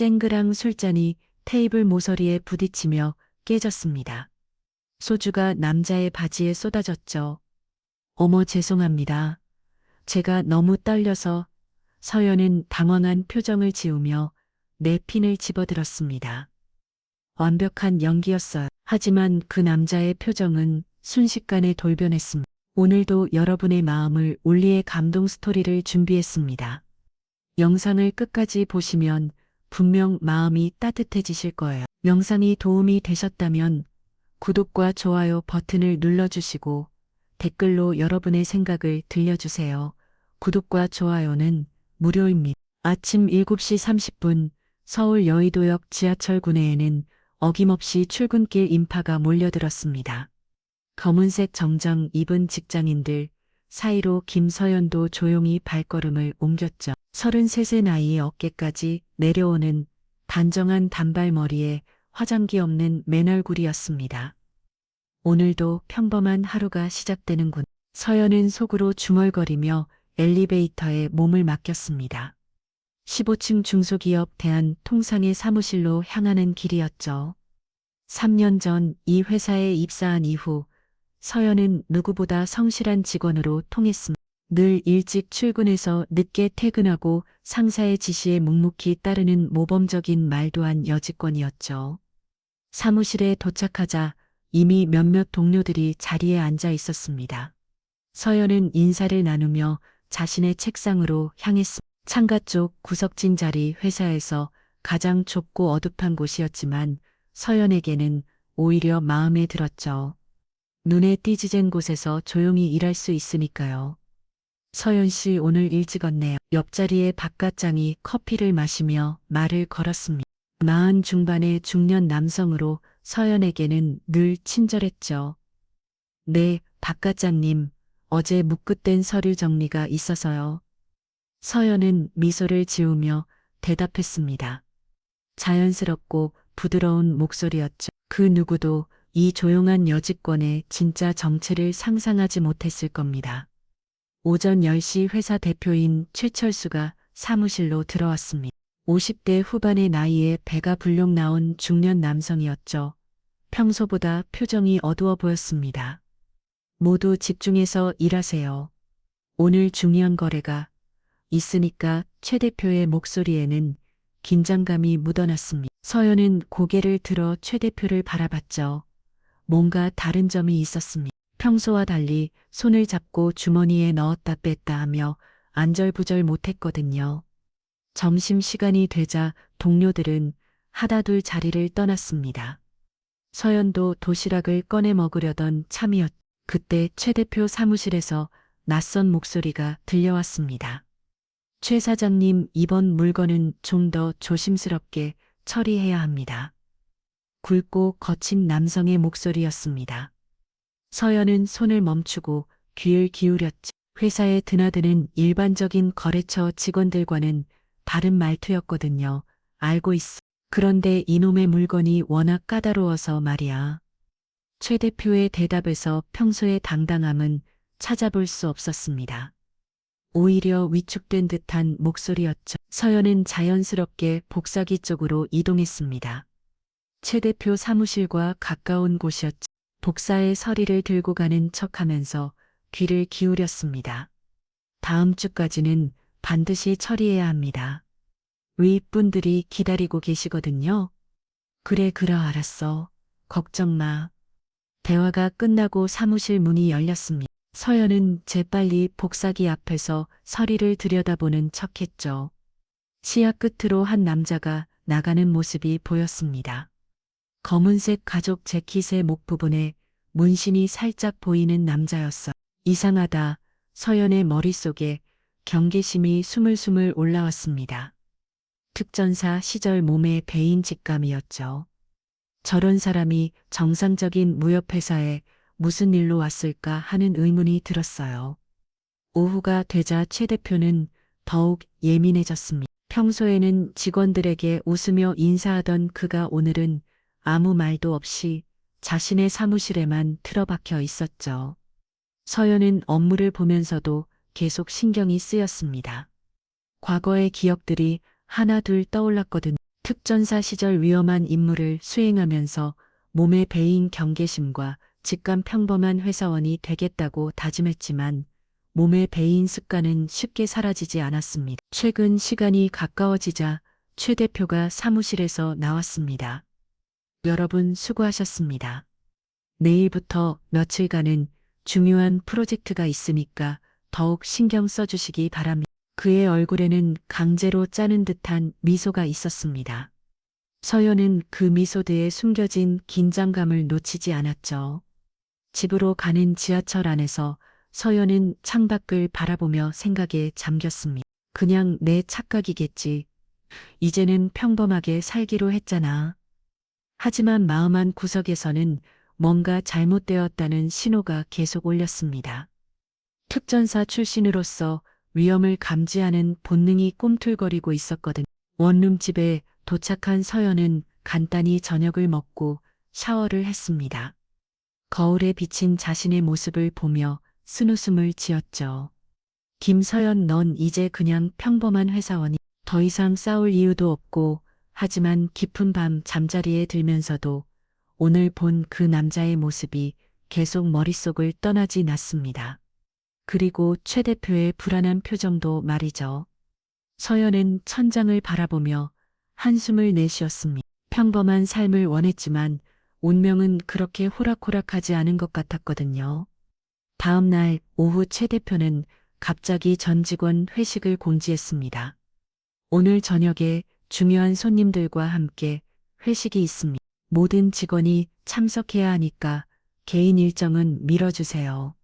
쨍그랑 술잔이 테이블 모서리에 부딪히며 깨졌습니다. 소주가 남자의 바지에 쏟아졌죠. 어머 죄송합니다. 제가 너무 떨려서. 서연은 당황한 표정을 지으며 냅킨을 집어들었습니다. 완벽한 연기였어요. 하지만 그 남자의 표정은 순식간에 돌변했습니다. 오늘도 여러분의 마음을 울리의 감동 스토리를 준비했습니다. 영상을 끝까지 보시면 분명 마음이 따뜻해지실 거예요. 영상이 도움이 되셨다면 구독과 좋아요 버튼을 눌러주시고 댓글로 여러분의 생각을 들려주세요. 구독과 좋아요는 무료입니다. 아침 7시 30분 서울 여의도역 지하철 구내에는 어김없이 출근길 인파가 몰려들었습니다. 검은색 정장 입은 직장인들 사이로 김서연도 조용히 발걸음을 옮겼죠. 33세 나이의 어깨까지 내려오는 단정한 단발머리에 화장기 없는 맨얼굴이었습니다. 오늘도 평범한 하루가 시작되는군. 서연은 속으로 중얼거리며 엘리베이터에 몸을 맡겼습니다. 15층 중소기업 대한통상의 사무실로 향하는 길이었죠. 3년 전 이 회사에 입사한 이후 서연은 누구보다 성실한 직원으로 통했습니다. 늘 일찍 출근해서 늦게 퇴근하고 상사의 지시에 묵묵히 따르는 모범적인 말도한 여직원이었죠. 사무실에 도착하자 이미 몇몇 동료들이 자리에 앉아 있었습니다. 서연은 인사를 나누며 자신의 책상으로 향했습니다. 창가 쪽 구석진 자리 회사에서 가장 좁고 어둡한 곳이었지만 서연에게는 오히려 마음에 들었죠. 눈에 띄지는 곳에서 조용히 일할 수 있으니까요. 서연 씨 오늘 일찍 왔네요. 옆자리의 박과장이 커피를 마시며 말을 걸었습니다. 40 중반의 중년 남성으로 서연에게는 늘 친절했죠. 네, 박과장님. 어제 묵끝된 서류 정리가 있어서요. 서연은 미소를 지으며 대답했습니다. 자연스럽고 부드러운 목소리였죠. 그 누구도 이 조용한 여직원의 진짜 정체를 상상하지 못했을 겁니다. 오전 10시 회사 대표인 최철수가 사무실로 들어왔습니다. 50대 후반의 나이에 배가 불룩 나온 중년 남성이었죠. 평소보다 표정이 어두워 보였습니다. 모두 집중해서 일하세요. 오늘 중요한 거래가 있으니까 최 대표의 목소리에는 긴장감이 묻어났습니다. 서연은 고개를 들어 최 대표를 바라봤죠. 뭔가 다른 점이 있었습니다. 평소와 달리 손을 잡고 주머니에 넣었다 뺐다 하며 안절부절 못했거든요. 점심시간이 되자 동료들은 하나둘 자리를 떠났습니다. 서연도 도시락을 꺼내 먹으려던 참이었죠. 그때 최 대표 사무실에서 낯선 목소리가 들려왔습니다. 최 사장님, 이번 물건은 좀 더 조심스럽게 처리해야 합니다. 굵고 거친 남성의 목소리였습니다. 서연은 손을 멈추고 귀를 기울였지. 회사에 드나드는 일반적인 거래처 직원들과는 다른 말투였거든요. 알고 있어. 그런데 이놈의 물건이 워낙 까다로워서 말이야. 최 대표의 대답에서 평소의 당당함은 찾아볼 수 없었습니다. 오히려 위축된 듯한 목소리였죠. 서연은 자연스럽게 복사기 쪽으로 이동했습니다. 최 대표 사무실과 가까운 곳이었죠. 복사의 서리를 들고 가는 척하면서 귀를 기울였습니다. 다음 주까지는 반드시 처리해야 합니다. 윗분들이 기다리고 계시거든요. 그래 알았어. 걱정 마. 대화가 끝나고 사무실 문이 열렸습니다. 서연은 재빨리 복사기 앞에서 서리를 들여다보는 척했죠. 시야 끝으로 한 남자가 나가는 모습이 보였습니다. 검은색 가죽 재킷의 목 부분에 문신이 살짝 보이는 남자였어. 이상하다. 서연의 머릿속에 경계심이 스물스물 올라왔습니다. 특전사 시절 몸에 배인 직감이었죠. 저런 사람이 정상적인 무협회사에 무슨 일로 왔을까 하는 의문이 들었어요. 오후가 되자 최 대표는 더욱 예민해졌습니다. 평소에는 직원들에게 웃으며 인사하던 그가 오늘은 아무 말도 없이 자신의 사무실에만 틀어박혀 있었죠. 서연은 업무를 보면서도 계속 신경이 쓰였습니다. 과거의 기억들이 하나둘 떠올랐거든요. 특전사 시절 위험한 임무를 수행하면서 몸에 배인 경계심과 직감 평범한 회사원이 되겠다고 다짐했지만 몸에 배인 습관은 쉽게 사라지지 않았습니다. 최근 시간이 가까워지자 최 대표가 사무실에서 나왔습니다. 여러분 수고하셨습니다. 내일부터 며칠간은 중요한 프로젝트가 있으니까 더욱 신경 써주시기 바랍니다. 그의 얼굴에는 강제로 짜는 듯한 미소가 있었습니다. 서연은 그 미소 뒤에 숨겨진 긴장감을 놓치지 않았죠. 집으로 가는 지하철 안에서 서연은 창밖을 바라보며 생각에 잠겼습니다. 그냥 내 착각이겠지. 이제는 평범하게 살기로 했잖아. 하지만 마음 한 구석에서는 뭔가 잘못되었다는 신호가 계속 울렸습니다. 특전사 출신으로서 위험을 감지하는 본능이 꿈틀거리고 있었거든. 원룸집에 도착한 서연은 간단히 저녁을 먹고 샤워를 했습니다. 거울에 비친 자신의 모습을 보며 쓴웃음을 지었죠. 김서연, 넌 이제 그냥 평범한 회사원이 더 이상 싸울 이유도 없고, 하지만 깊은 밤 잠자리에 들면서도 오늘 본 그 남자의 모습이 계속 머릿속을 떠나지 않습니다. 그리고 최 대표의 불안한 표정도 말이죠. 서연은 천장을 바라보며 한숨을 내쉬었습니다. 평범한 삶을 원했지만 운명은 그렇게 호락호락하지 않은 것 같았거든요. 다음 날 오후 최 대표는 갑자기 전 직원 회식을 공지했습니다. 오늘 저녁에 중요한 손님들과 함께 회식이 있습니다. 모든 직원이 참석해야 하니까 개인 일정은 미뤄주세요.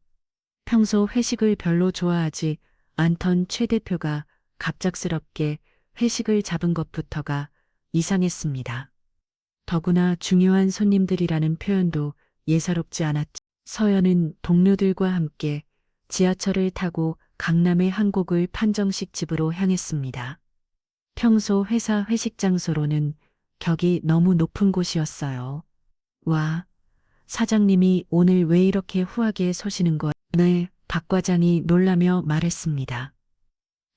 평소 회식을 별로 좋아하지 않던 최 대표가 갑작스럽게 회식을 잡은 것부터가 이상했습니다. 더구나 중요한 손님들이라는 표현도 예사롭지 않았죠. 서연은 동료들과 함께 지하철을 타고 강남의 한 곡을 판정식 집으로 향했습니다. 평소 회사 회식 장소로는 격이 너무 높은 곳이었어요. 와, 사장님이 오늘 왜 이렇게 후하게 서시는 거야? 네, 박 과장이 놀라며 말했습니다.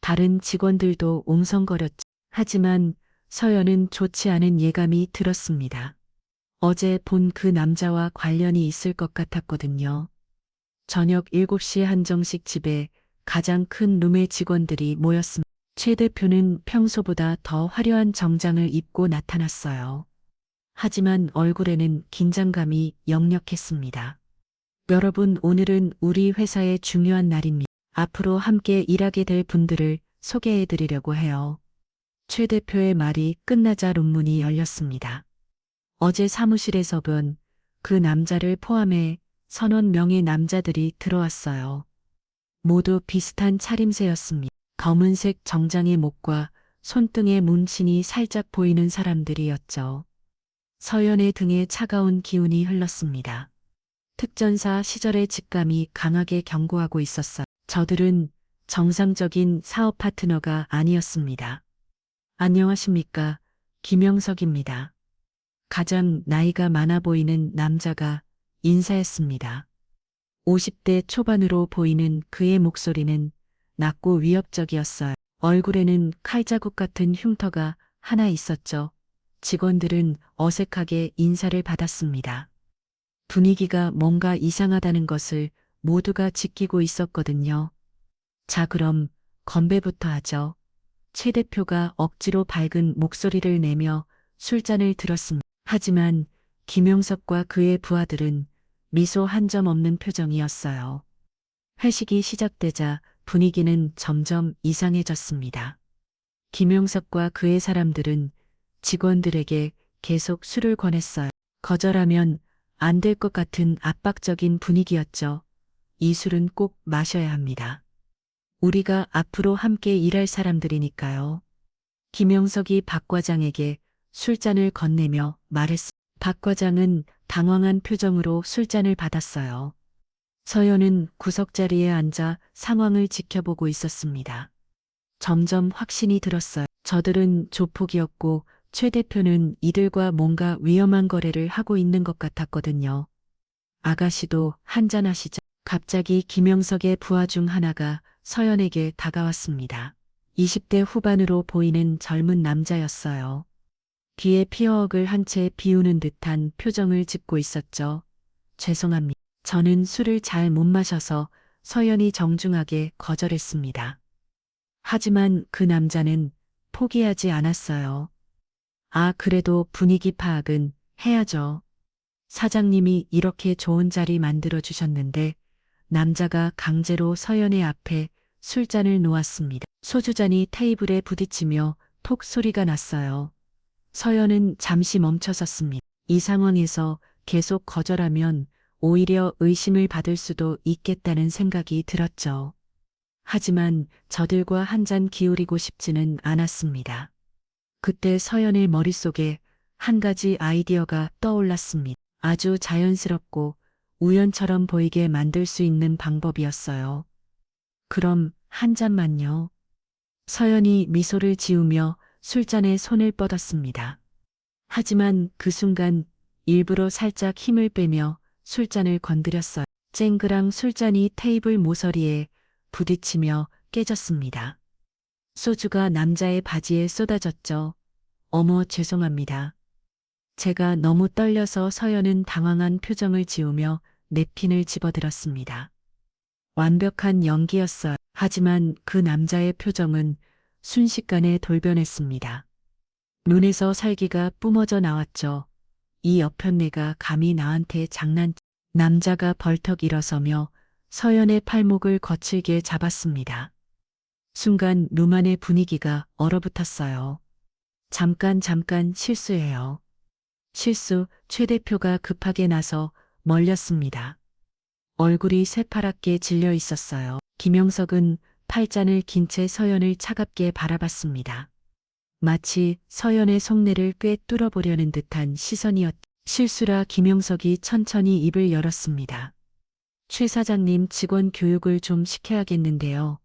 다른 직원들도 옹성거렸죠. 하지만 서연은 좋지 않은 예감이 들었습니다. 어제 본 그 남자와 관련이 있을 것 같았거든요. 저녁 7시 한정식 집에 가장 큰 룸의 직원들이 모였습니다. 최 대표는 평소보다 더 화려한 정장을 입고 나타났어요. 하지만 얼굴에는 긴장감이 역력했습니다. 여러분, 오늘은 우리 회사의 중요한 날입니다. 앞으로 함께 일하게 될 분들을 소개해 드리려고 해요. 최 대표의 말이 끝나자 룸문이 열렸습니다. 어제 사무실에서 본 그 남자를 포함해 30명의 남자들이 들어왔어요. 모두 비슷한 차림새였습니다. 검은색 정장의 목과 손등의 문신이 살짝 보이는 사람들이었죠. 서연의 등에 차가운 기운이 흘렀습니다. 특전사 시절의 직감이 강하게 경고하고 있었어요. 저들은 정상적인 사업 파트너가 아니었습니다. 안녕하십니까. 김영석입니다. 가장 나이가 많아 보이는 남자가 인사했습니다. 50대 초반으로 보이는 그의 목소리는 낮고 위협적이었어요. 얼굴에는 칼자국 같은 흉터가 하나 있었죠. 직원들은 어색하게 인사를 받았습니다. 분위기가 뭔가 이상하다는 것을 모두가 지키고 있었거든요. 자, 그럼 건배부터 하죠. 최 대표가 억지로 밝은 목소리를 내며 술잔을 들었습니다. 하지만 김용석과 그의 부하들은 미소 한 점 없는 표정이었어요. 회식이 시작되자 분위기는 점점 이상해졌습니다. 김용석과 그의 사람들은 직원들에게 계속 술을 권했어요. 거절하면 안 될 것 같은 압박적인 분위기였죠. 이 술은 꼭 마셔야 합니다. 우리가 앞으로 함께 일할 사람들이니까요. 김영석이 박 과장에게 술잔을 건네며 말했습니다. 박 과장은 당황한 표정으로 술잔을 받았어요. 서연은 구석자리에 앉아 상황을 지켜보고 있었습니다. 점점 확신이 들었어요. 저들은 조폭이었고 최 대표는 이들과 뭔가 위험한 거래를 하고 있는 것 같았거든요. 아가씨도 한잔하시죠. 갑자기 김영석의 부하 중 하나가 서연에게 다가왔습니다. 20대 후반으로 보이는 젊은 남자였어요. 귀에 피어억을 한 채 비우는 듯한 표정을 짓고 있었죠. 죄송합니다. 저는 술을 잘 못 마셔서 서연이 정중하게 거절했습니다. 하지만 그 남자는 포기하지 않았어요. 아, 그래도 분위기 파악은 해야죠. 사장님이 이렇게 좋은 자리 만들어 주셨는데 남자가 강제로 서연의 앞에 술잔을 놓았습니다. 소주잔이 테이블에 부딪히며 톡 소리가 났어요. 서연은 잠시 멈춰섰습니다. 이 상황에서 계속 거절하면 오히려 의심을 받을 수도 있겠다는 생각이 들었죠. 하지만 저들과 한 잔 기울이고 싶지는 않았습니다. 그때 서연의 머릿속에 한 가지 아이디어가 떠올랐습니다. 아주 자연스럽고 우연처럼 보이게 만들 수 있는 방법이었어요. 그럼 한 잔만요. 서연이 미소를 지으며 술잔에 손을 뻗었습니다. 하지만 그 순간 일부러 살짝 힘을 빼며 술잔을 건드렸어요. 쨍그랑 술잔이 테이블 모서리에 부딪히며 깨졌습니다. 소주가 남자의 바지에 쏟아졌죠. 어머, 죄송합니다. 제가 너무 떨려서. 서연은 당황한 표정을 지으며 냅킨을 집어들었습니다. 완벽한 연기였어요. 하지만 그 남자의 표정은 순식간에 돌변했습니다. 눈에서 살기가 뿜어져 나왔죠. 이 여편네가 감히 나한테 남자가 벌떡 일어서며 서연의 팔목을 거칠게 잡았습니다. 순간 루만의 분위기가 얼어붙었어요. 잠깐 실수해요. 실수. 최 대표가 급하게 나서 멀렸습니다. 얼굴이 새파랗게 질려 있었어요. 김영석은 팔잔을 긴 채 서연을 차갑게 바라봤습니다. 마치 서연의 속내를 꿰 뚫어보려는 듯한 시선이었. 실수라. 김영석이 천천히 입을 열었습니다. 최 사장님, 직원 교육을 좀 시켜야겠는데요.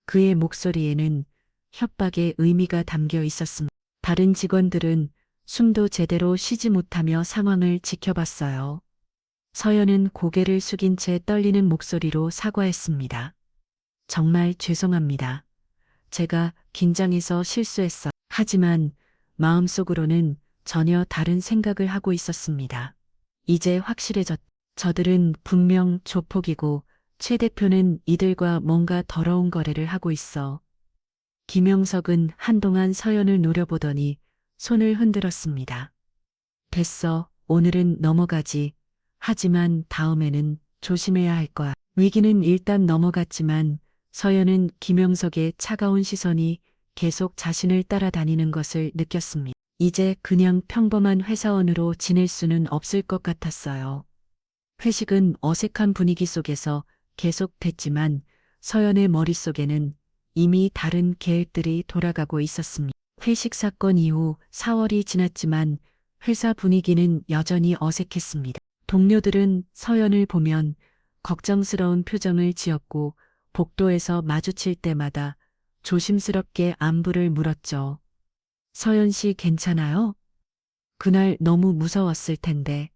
그의 목소리에는 협박의 의미가 담겨 있었습니다. 다른 직원들은 숨도 제대로 쉬지 못하며 상황을 지켜봤어요. 서연은 고개를 숙인 채 떨리는 목소리로 사과했습니다. 정말 죄송합니다. 제가 긴장해서 실수했어요. 하지만 마음속으로는 전혀 다른 생각을 하고 있었습니다. 이제 확실해졌. 저들은 분명 조폭이고 최 대표는 이들과 뭔가 더러운 거래를 하고 있어. 김영석은 한동안 서연을 노려보더니 손을 흔들었습니다. 됐어. 오늘은 넘어가지. 하지만 다음에는 조심해야 할 거야. 위기는 일단 넘어갔지만 서연은 김영석의 차가운 시선이 계속 자신을 따라다니는 것을 느꼈습니다. 이제 그냥 평범한 회사원으로 지낼 수는 없을 것 같았어요. 회식은 어색한 분위기 속에서 계속됐지만 서연의 머릿속에는 이미 다른 계획들이 돌아가고 있었습니다. 회식 사건 이후 4월이 지났지만 회사 분위기는 여전히 어색했습니다. 동료들은 서연을 보면 걱정스러운 표정을 지었고 복도에서 마주칠 때마다 조심스럽게 안부를 물었죠. 서연 씨 괜찮아요? 그날 너무 무서웠을 텐데.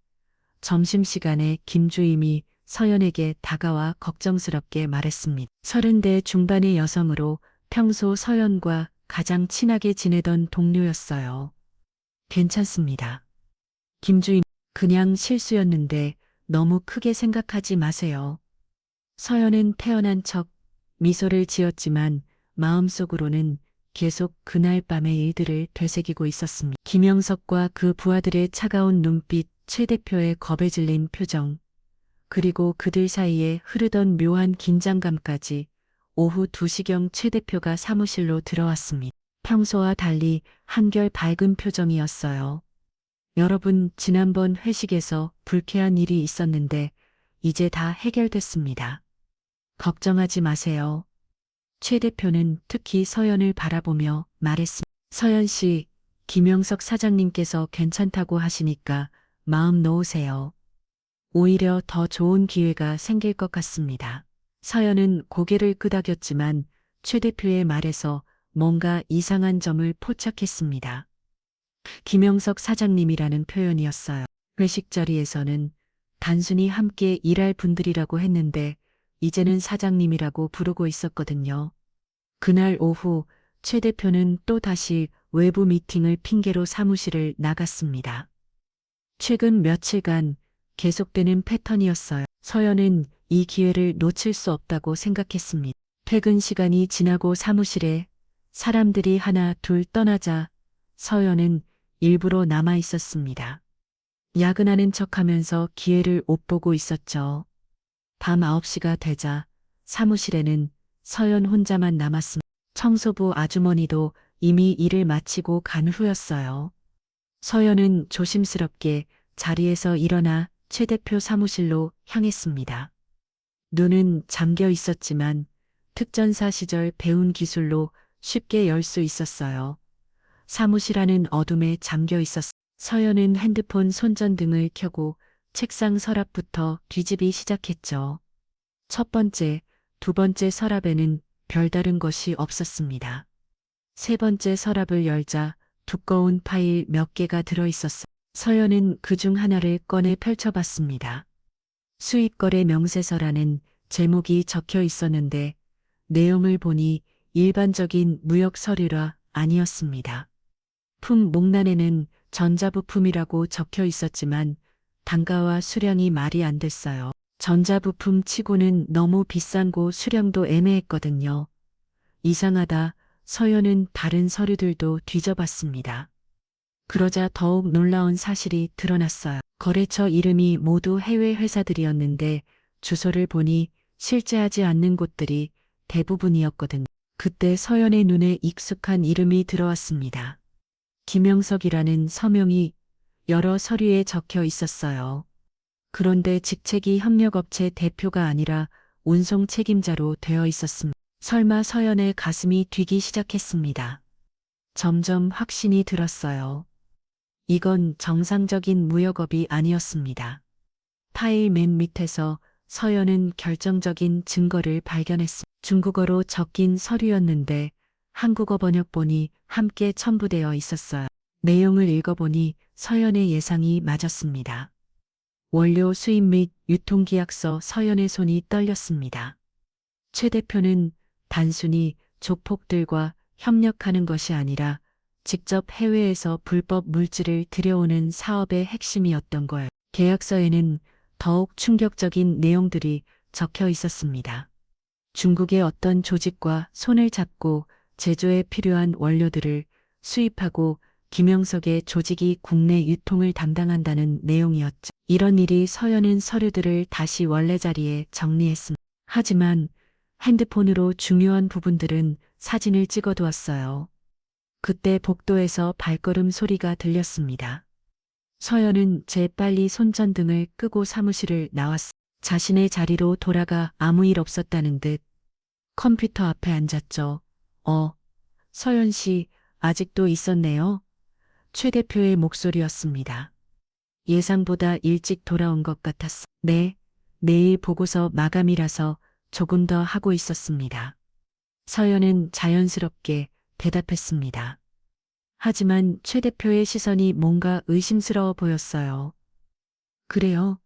점심시간에 김주임이 서연에게 다가와 걱정스럽게 말했습니다. 30대 중반의 여성으로 평소 서연과 가장 친하게 지내던 동료였어요. 괜찮습니다. 김주임, 그냥 실수였는데 너무 크게 생각하지 마세요. 서연은 태연한 척 미소를 지었지만 마음속으로는 계속 그날 밤의 일들을 되새기고 있었습니다. 김영석과 그 부하들의 차가운 눈빛, 최 대표의 겁에 질린 표정, 그리고 그들 사이에 흐르던 묘한 긴장감까지. 오후 2시경 최 대표가 사무실로 들어왔습니다. 평소와 달리 한결 밝은 표정이었어요. 여러분, 지난번 회식에서 불쾌한 일이 있었는데 이제 다 해결됐습니다. 걱정하지 마세요. 최 대표는 특히 서연을 바라보며 말했습니다. 서연 씨, 김영석 사장님께서 괜찮다고 하시니까 마음 놓으세요. 오히려 더 좋은 기회가 생길 것 같습니다. 서연은 고개를 끄덕였지만 최 대표의 말에서 뭔가 이상한 점을 포착했습니다. 김영석 사장님이라는 표현이었어요. 회식 자리에서는 단순히 함께 일할 분들이라고 했는데 이제는 사장님이라고 부르고 있었거든요. 그날 오후 최 대표는 또 다시 외부 미팅을 핑계로 사무실을 나갔습니다. 최근 며칠간 계속되는 패턴이었어요. 서연은 이 기회를 놓칠 수 없다고 생각했습니다. 퇴근 시간이 지나고 사무실에 사람들이 하나 둘 떠나자 서연은 일부러 남아 있었습니다. 야근하는 척하면서 기회를 엿보고 있었죠. 밤 9시가 되자 사무실에는 서연 혼자만 남았습니다. 청소부 아주머니도 이미 일을 마치고 간 후였어요. 서연은 조심스럽게 자리에서 일어나 최 대표 사무실로 향했습니다. 눈은 잠겨 있었지만 특전사 시절 배운 기술로 쉽게 열 수 있었어요. 사무실 안은 어둠에 잠겨 있었어요. 서연은 핸드폰 손전등을 켜고 책상 서랍부터 뒤집기 시작했죠. 첫 번째, 두 번째 서랍에는 별다른 것이 없었습니다. 세 번째 서랍을 열자 두꺼운 파일 몇 개가 들어있었어요. 서연은 그중 하나를 꺼내 펼쳐봤습니다. 수입거래 명세서라는 제목이 적혀 있었는데 내용을 보니 일반적인 무역 서류라 아니었습니다. 목란에는 전자부품이라고 적혀 있었지만 단가와 수량이 말이 안 됐어요. 전자부품 치고는 너무 비싼고 수량도 애매했거든요. 이상하다. 서연은 다른 서류들도 뒤져봤습니다. 그러자 더욱 놀라운 사실이 드러났어요. 거래처 이름이 모두 해외 회사들이었는데 주소를 보니 실제 하지 않는 곳들이 대부분이었거든요. 그때 서연의 눈에 익숙한 이름이 들어왔습니다. 김영석이라는 서명이 여러 서류에 적혀 있었어요. 그런데 직책이 협력업체 대표가 아니라 운송 책임자로 되어 있었습니다. 설마 서연의 가슴이 뛰기 시작했습니다. 점점 확신이 들었어요. 이건 정상적인 무역업이 아니었습니다. 파일 맨 밑에서 서연은 결정적인 증거를 발견했습니다. 중국어로 적힌 서류였는데 한국어 번역본이 함께 첨부되어 있었어요. 내용을 읽어보니 서연의 예상이 맞았습니다. 원료 수입 및 유통계약서. 서연의 손이 떨렸습니다. 최 대표는 단순히 조폭들과 협력하는 것이 아니라 직접 해외에서 불법 물질을 들여오는 사업의 핵심이었던 거예요. 계약서에는 더욱 충격적인 내용들이 적혀 있었습니다. 중국의 어떤 조직과 손을 잡고 제조에 필요한 원료들을 수입하고 김영석의 조직이 국내 유통을 담당한다는 내용이었죠. 이런 일이 서연은 서류들을 다시 원래 자리에 정리했습니다. 하지만 핸드폰으로 중요한 부분들은 사진을 찍어두었어요. 그때 복도에서 발걸음 소리가 들렸습니다. 서연은 재빨리 손전등을 끄고 사무실을 나왔습니다. 자신의 자리로 돌아가 아무 일 없었다는 듯 컴퓨터 앞에 앉았죠. 서연 씨, 아직도 있었네요. 최 대표의 목소리였습니다. 예상보다 일찍 돌아온 것 같았어. 네, 내일 보고서 마감이라서 조금 더 하고 있었습니다. 서연은 자연스럽게 대답했습니다. 하지만 최 대표의 시선이 뭔가 의심스러워 보였어요. 그래요?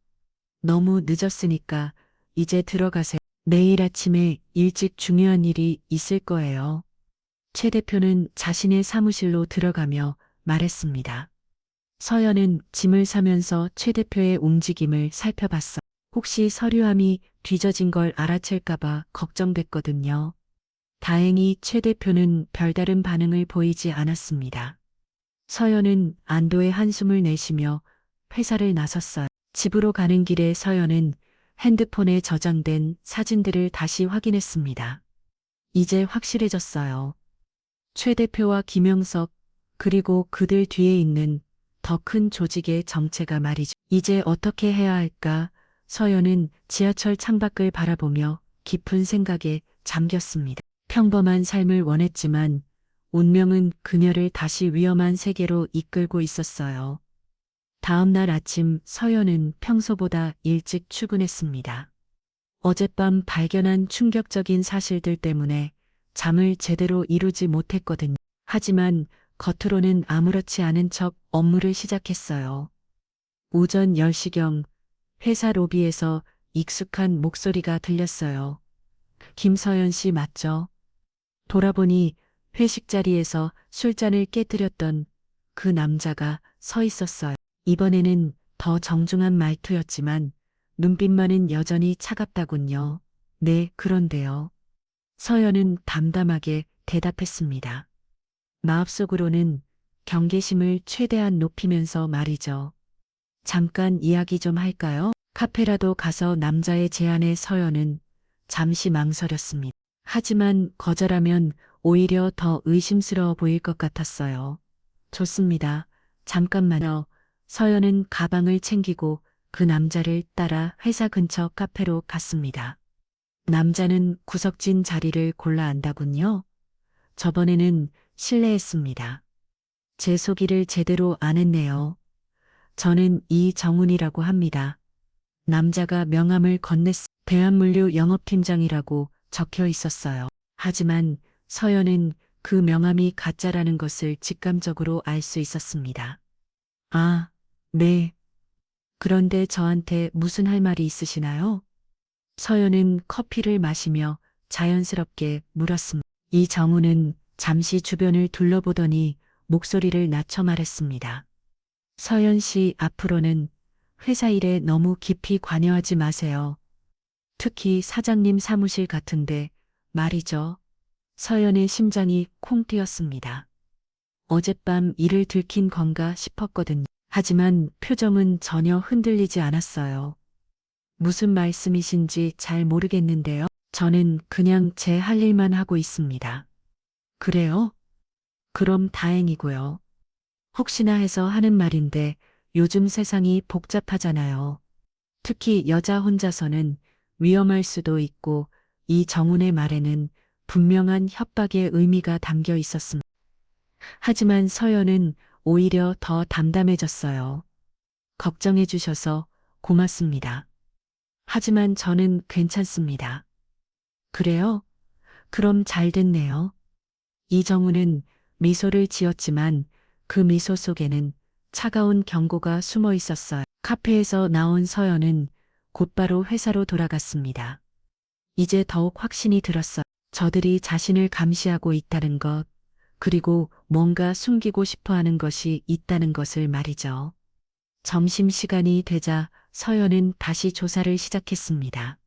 너무 늦었으니까 이제 들어가세요. 내일 아침에 일찍 중요한 일이 있을 거예요. 최 대표는 자신의 사무실로 들어가며 말했습니다. 서연은 짐을 사면서 최 대표의 움직임을 살펴봤어. 혹시 서류함이 뒤져진 걸 알아챌까봐 걱정됐거든요. 다행히 최 대표는 별다른 반응을 보이지 않았습니다. 서연은 안도의 한숨을 내쉬며 회사를 나섰어요. 집으로 가는 길에 서연은 핸드폰에 저장된 사진들을 다시 확인했습니다. 이제 확실해졌어요. 최 대표와 김영석, 그리고 그들 뒤에 있는 더 큰 조직의 정체가 말이죠. 이제 어떻게 해야 할까? 서연은 지하철 창밖을 바라보며 깊은 생각에 잠겼습니다. 평범한 삶을 원했지만 운명은 그녀를 다시 위험한 세계로 이끌고 있었어요. 다음 날 아침 서연은 평소보다 일찍 출근했습니다. 어젯밤 발견한 충격적인 사실들 때문에 잠을 제대로 이루지 못했거든요. 하지만 겉으로는 아무렇지 않은 척 업무를 시작했어요. 오전 10시경 회사 로비에서 익숙한 목소리가 들렸어요. 김서연 씨 맞죠? 돌아보니 회식 자리에서 술잔을 깨뜨렸던 그 남자가 서 있었어요. 이번에는 더 정중한 말투였지만 눈빛만은 여전히 차갑다군요. 네, 그런데요. 서연은 담담하게 대답했습니다. 마음속으로는 경계심을 최대한 높이면서 말이죠. 잠깐 이야기 좀 할까요? 카페라도 가서 남자의 제안에 서연은 잠시 망설였습니다. 하지만 거절하면 오히려 더 의심스러워 보일 것 같았어요. 좋습니다. 잠깐만요. 서연은 가방을 챙기고 그 남자를 따라 회사 근처 카페로 갔습니다. 남자는 구석진 자리를 골라 앉다군요. 저번에는 실례했습니다. 제 소개를 제대로 안 했네요. 저는 이정훈이라고 합니다. 남자가 명함을 건넸 대한물류 영업팀장이라고 적혀 있었어요. 하지만 서연은 그 명함이 가짜라는 것을 직감적으로 알 수 있었습니다. 아, 네. 그런데 저한테 무슨 할 말이 있으시나요? 서연은 커피를 마시며 자연스럽게 물었습니다. 이정우는 잠시 주변을 둘러보더니 목소리를 낮춰 말했습니다. 서연 씨, 앞으로는 회사 일에 너무 깊이 관여하지 마세요. 특히 사장님 사무실 같은데 말이죠. 서연의 심장이 콩 뛰었습니다. 어젯밤 일을 들킨 건가 싶었거든요. 하지만 표정은 전혀 흔들리지 않았어요. 무슨 말씀이신지 잘 모르겠는데요. 저는 그냥 제 할 일만 하고 있습니다. 그래요? 그럼 다행이고요. 혹시나 해서 하는 말인데 요즘 세상이 복잡하잖아요. 특히 여자 혼자서는 위험할 수도 있고 이 정훈의 말에는 분명한 협박의 의미가 담겨 있었습니다. 하지만 서연은 오히려 더 담담해졌어요. 걱정해 주셔서 고맙습니다. 하지만 저는 괜찮습니다. 그래요? 그럼 잘 됐네요. 이정우는 미소를 지었지만 그 미소 속에는 차가운 경고가 숨어 있었어요. 카페에서 나온 서연은 곧바로 회사로 돌아갔습니다. 이제 더욱 확신이 들었어요. 저들이 자신을 감시하고 있다는 것, 그리고 뭔가 숨기고 싶어 하는 것이 있다는 것을 말이죠. 점심시간이 되자 서연은 다시 조사를 시작했습니다.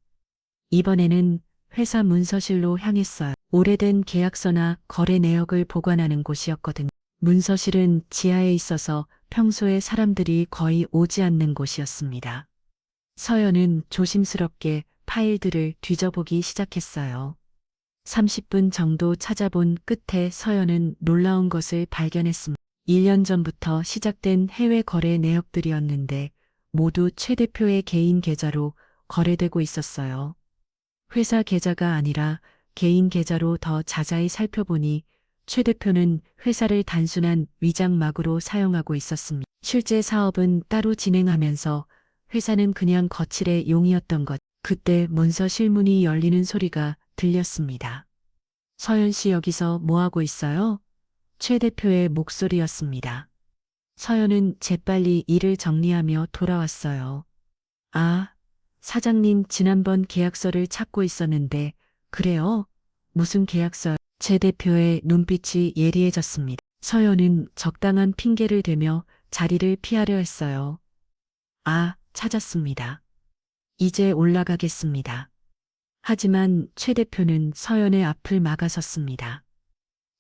이번에는 회사 문서실로 향했어요. 오래된 계약서나 거래 내역을 보관하는 곳이었거든요. 문서실은 지하에 있어서 평소에 사람들이 거의 오지 않는 곳이었습니다. 서연은 조심스럽게 파일들을 뒤져보기 시작했어요. 30분 정도 찾아본 끝에 서연은 놀라운 것을 발견했습니다. 1년 전부터 시작된 해외 거래 내역들이었는데 모두 최 대표의 개인 계좌로 거래되고 있었어요. 회사 계좌가 아니라 개인 계좌로 더 자세히 살펴보니 최 대표는 회사를 단순한 위장막으로 사용하고 있었습니다. 실제 사업은 따로 진행하면서 회사는 그냥 거칠의 용이었던 것. 그때 문서 실문이 열리는 소리가 들렸습니다. 서연 씨 여기서 뭐 하고 있어요? 최 대표의 목소리였습니다. 서연은 재빨리 일을 정리하며 돌아왔어요. 아, 사장님 지난번 계약서를 찾고 있었는데, 그래요? 무슨 계약서? 최 대표의 눈빛이 예리해졌습니다. 서연은 적당한 핑계를 대며 자리를 피하려 했어요. 아, 찾았습니다. 이제 올라가겠습니다. 하지만 최 대표는 서연의 앞을 막아섰습니다.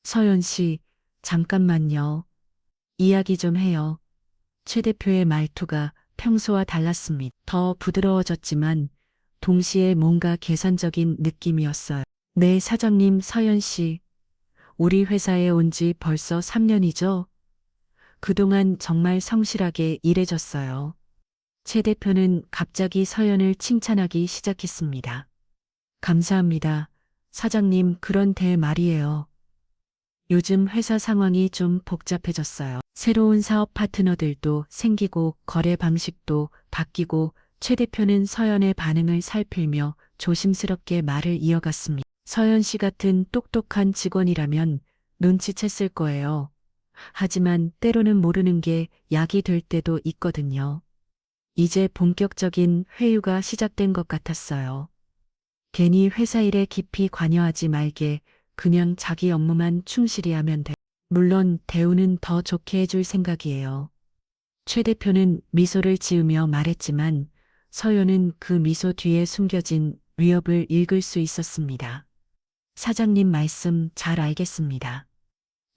서연 씨, 잠깐만요. 이야기 좀 해요. 최 대표의 말투가 평소와 달랐습니다. 더 부드러워졌지만 동시에 뭔가 계산적인 느낌이었어요. 네, 사장님 서연 씨. 우리 회사에 온 지 벌써 3년이죠? 그동안 정말 성실하게 일해줬어요. 최 대표는 갑자기 서연을 칭찬하기 시작했습니다. 감사합니다. 사장님, 그런데 말이에요. 요즘 회사 상황이 좀 복잡해졌어요. 새로운 사업 파트너들도 생기고 거래 방식도 바뀌고 최 대표는 서연의 반응을 살필며 조심스럽게 말을 이어갔습니다. 서연 씨 같은 똑똑한 직원이라면 눈치챘을 거예요. 하지만 때로는 모르는 게 약이 될 때도 있거든요. 이제 본격적인 회유가 시작된 것 같았어요. 괜히 회사 일에 깊이 관여하지 말게 그냥 자기 업무만 충실히 하면 돼. 물론 대우는 더 좋게 해줄 생각이에요. 최 대표는 미소를 지으며 말했지만 서연은 그 미소 뒤에 숨겨진 위협을 읽을 수 있었습니다. 사장님 말씀 잘 알겠습니다.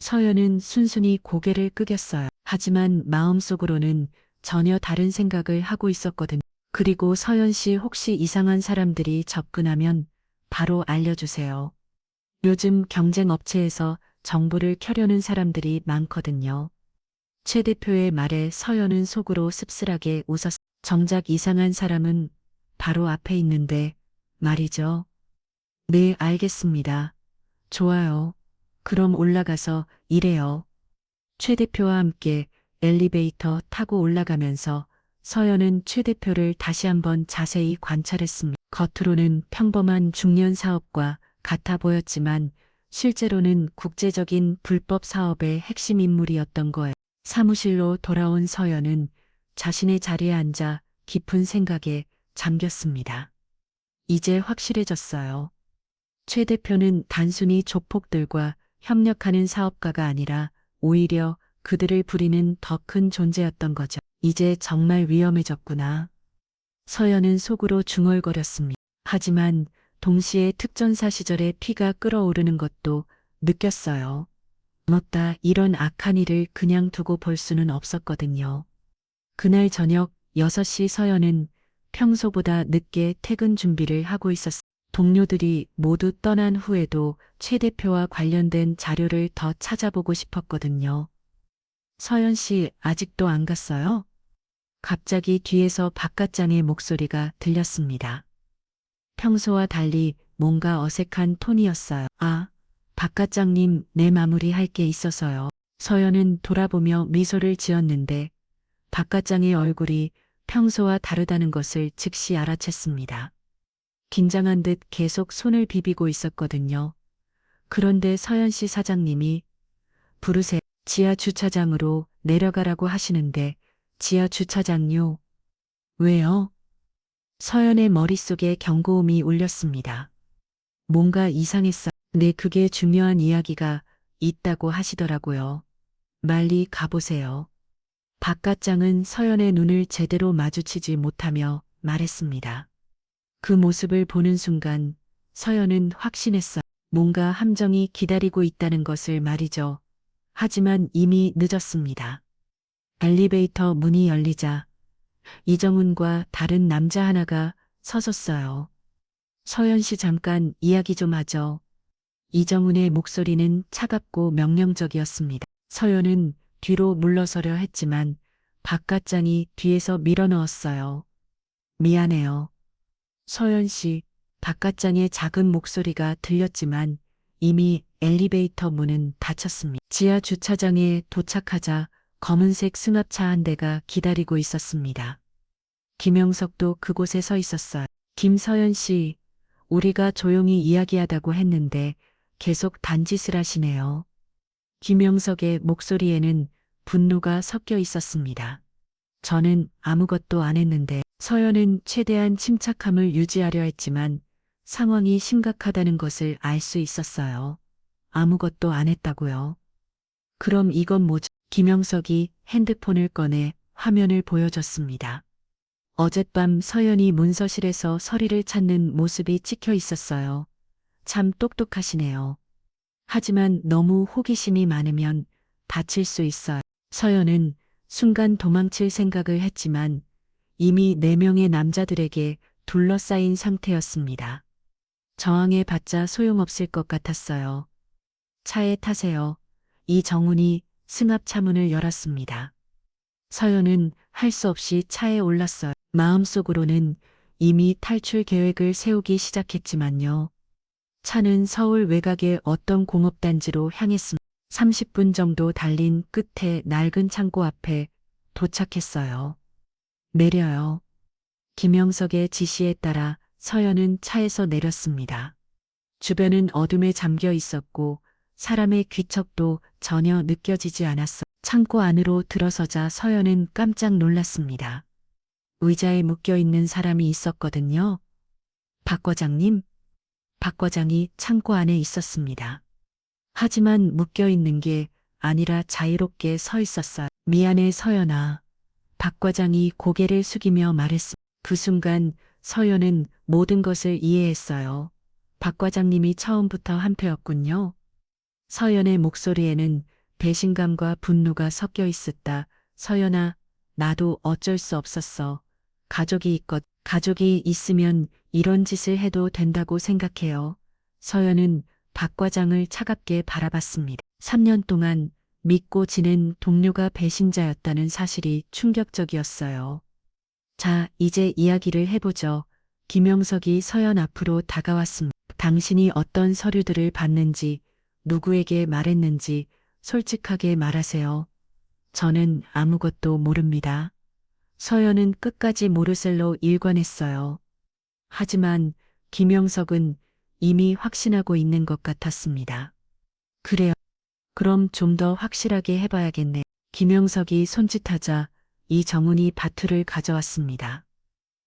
서연은 순순히 고개를 끄겼어요. 하지만 마음속으로는 전혀 다른 생각을 하고 있었거든요. 그리고 서연 씨 혹시 이상한 사람들이 접근하면 바로 알려주세요. 요즘 경쟁 업체에서 정보를 켜려는 사람들이 많거든요. 최 대표의 말에 서연은 속으로 씁쓸하게 웃었. 정작 이상한 사람은 바로 앞에 있는데 말이죠. 네, 알겠습니다. 좋아요. 그럼 올라가서 일해요. 최 대표와 함께 엘리베이터 타고 올라가면서 서연은 최 대표를 다시 한번 자세히 관찰했습니다. 겉으로는 평범한 중년 사업과 같아 보였지만 실제로는 국제적인 불법 사업의 핵심 인물이었던 거예요. 사무실로 돌아온 서연은 자신의 자리에 앉아 깊은 생각에 잠겼습니다. 이제 확실해졌어요. 최 대표는 단순히 조폭들과 협력하는 사업가가 아니라 오히려 그들을 부리는 더 큰 존재였던 거죠. 이제 정말 위험해졌구나. 서연은 속으로 중얼거렸습니다. 하지만 동시에 특전사 시절의 피가 끓어오르는 것도 느꼈어요. 맞다, 이런 악한 일을 그냥 두고 볼 수는 없었거든요. 그날 저녁 6시 서연은 평소보다 늦게 퇴근 준비를 하고 있었습니다. 동료들이 모두 떠난 후에도 최 대표와 관련된 자료를 더 찾아보고 싶었거든요. 서연 씨 아직도 안 갔어요? 갑자기 뒤에서 박과장의 목소리가 들렸습니다. 평소와 달리 뭔가 어색한 톤이었어요. 아, 박과장님, 내 마무리할 게 있어서요. 서연은 돌아보며 미소를 지었는데 박과장의 얼굴이 평소와 다르다는 것을 즉시 알아챘습니다. 긴장한 듯 계속 손을 비비고 있었거든요. 그런데 서연 씨 사장님이 부르세요. 지하 주차장으로 내려가라고 하시는데 지하 주차장요? 왜요? 서연의 머릿속에 경고음이 울렸습니다. 뭔가 이상했어. 네, 그게 중요한 이야기가 있다고 하시더라고요. 빨리 가보세요. 박과장은 서연의 눈을 제대로 마주치지 못하며 말했습니다. 그 모습을 보는 순간 서연은 확신했어요. 뭔가 함정이 기다리고 있다는 것을 말이죠. 하지만 이미 늦었습니다. 엘리베이터 문이 열리자 이정훈과 다른 남자 하나가 서섰어요. 서연 씨 잠깐 이야기 좀 하죠. 이정훈의 목소리는 차갑고 명령적이었습니다. 서연은 뒤로 물러서려 했지만 박과장이 뒤에서 밀어넣었어요. 미안해요. 서연 씨, 박과장의 작은 목소리가 들렸지만 이미 엘리베이터 문은 닫혔습니다. 지하 주차장에 도착하자 검은색 승합차 한 대가 기다리고 있었습니다. 김영석도 그곳에 서 있었어요. 김서연 씨, 우리가 조용히 이야기하다고 했는데 계속 단짓을 하시네요. 김영석의 목소리에는 분노가 섞여 있었습니다. 저는 아무것도 안 했는데 서연은 최대한 침착함을 유지하려 했지만 상황이 심각하다는 것을 알 수 있었어요. 아무것도 안 했다고요. 그럼 이건 뭐죠? 김영석이 핸드폰을 꺼내 화면을 보여줬습니다. 어젯밤 서연이 문서실에서 서리를 찾는 모습이 찍혀 있었어요. 참 똑똑하시네요. 하지만 너무 호기심이 많으면 다칠 수 있어요. 서연은 순간 도망칠 생각을 했지만 이미 4명의 남자들에게 둘러싸인 상태였습니다. 저항해봤자 소용없을 것 같았어요. 차에 타세요. 이정훈이 승합차 문을 열었습니다. 서연은 할 수 없이 차에 올랐어요. 마음속으로는 이미 탈출 계획을 세우기 시작했지만요. 차는 서울 외곽의 어떤 공업단지로 향했습니다. 30분 정도 달린 끝에 낡은 창고 앞에 도착했어요. 내려요. 김영석의 지시에 따라 서연은 차에서 내렸습니다. 주변은 어둠에 잠겨 있었고 사람의 귀척도 전혀 느껴지지 않았어. 창고 안으로 들어서자 서연은 깜짝 놀랐습니다. 의자에 묶여있는 사람이 있었거든요. 박 과장님? 박 과장이 창고 안에 있었습니다. 하지만 묶여 있는 게 아니라 자유롭게 서 있었어요. 미안해 서연아. 박 과장이 고개를 숙이며 말했습니다. 그 순간 서연은 모든 것을 이해했어요. 박 과장님이 처음부터 한패였군요. 서연의 목소리에는 배신감과 분노가 섞여 있었다. 서연아, 나도 어쩔 수 없었어. 가족이 있으면 이런 짓을 해도 된다고 생각해요. 서연은 박 과장을 차갑게 바라봤습니다. 3년 동안 믿고 지낸 동료가 배신자였다는 사실이 충격적이었어요. 자, 이제 이야기를 해보죠. 김영석이 서연 앞으로 다가왔습니다. 당신이 어떤 서류들을 받는지, 누구에게 말했는지 솔직하게 말하세요. 저는 아무것도 모릅니다. 서연은 끝까지 모르셀로 일관했어요. 하지만 김영석은 이미 확신하고 있는 것 같았습니다. 그래요. 그럼 좀 더 확실하게 해봐야겠네. 김영석이 손짓하자 이정훈이 밧줄을 가져왔습니다.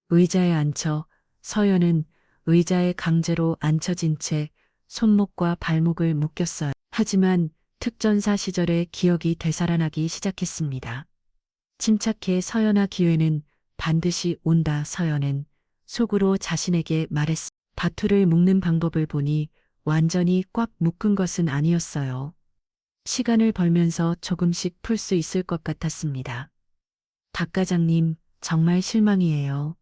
의자에 앉혀 서연은 의자에 강제로 앉혀진 채 손목과 발목을 묶였어요. 하지만 특전사 시절의 기억이 되살아나기 시작했습니다. 침착해 서연아 기회는 반드시 온다. 서연은 속으로 자신에게 말했습니다. 밧줄을 묶는 방법을 보니 완전히 꽉 묶은 것은 아니었어요. 시간을 벌면서 조금씩 풀 수 있을 것 같았습니다. 박 과장님, 정말 실망이에요.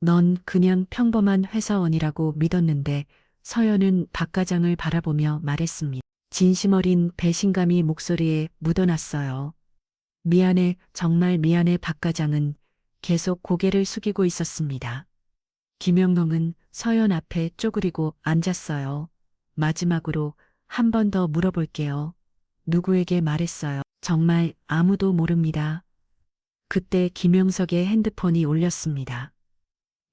넌 그냥 평범한 회사원이라고 믿었는데 서연은 박 과장을 바라보며 말했습니다. 진심 어린 배신감이 목소리에 묻어났어요. 미안해, 정말 미안해. 박 과장은 계속 고개를 숙이고 있었습니다. 김영롱은 서연 앞에 쪼그리고 앉았어요. 마지막으로 한 번 더 물어볼게요. 누구에게 말했어요? 정말 아무도 모릅니다. 그때 김영석의 핸드폰이 울렸습니다.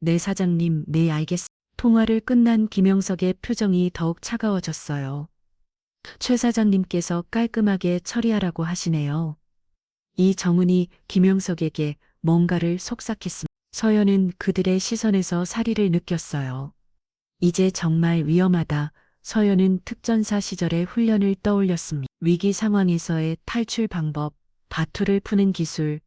네 사장님, 네 알겠습니다. 통화를 끝난 김영석의 표정이 더욱 차가워졌어요. 최 사장님께서 깔끔하게 처리하라고 하시네요. 이정훈이 김영석에게 뭔가를 속삭했습니다. 서연은 그들의 시선에서 사리를 느꼈어요. 이제 정말 위험하다. 서연은 특전사 시절의 훈련을 떠올렸습니다. 위기 상황에서의 탈출 방법, 바투를 푸는 기술,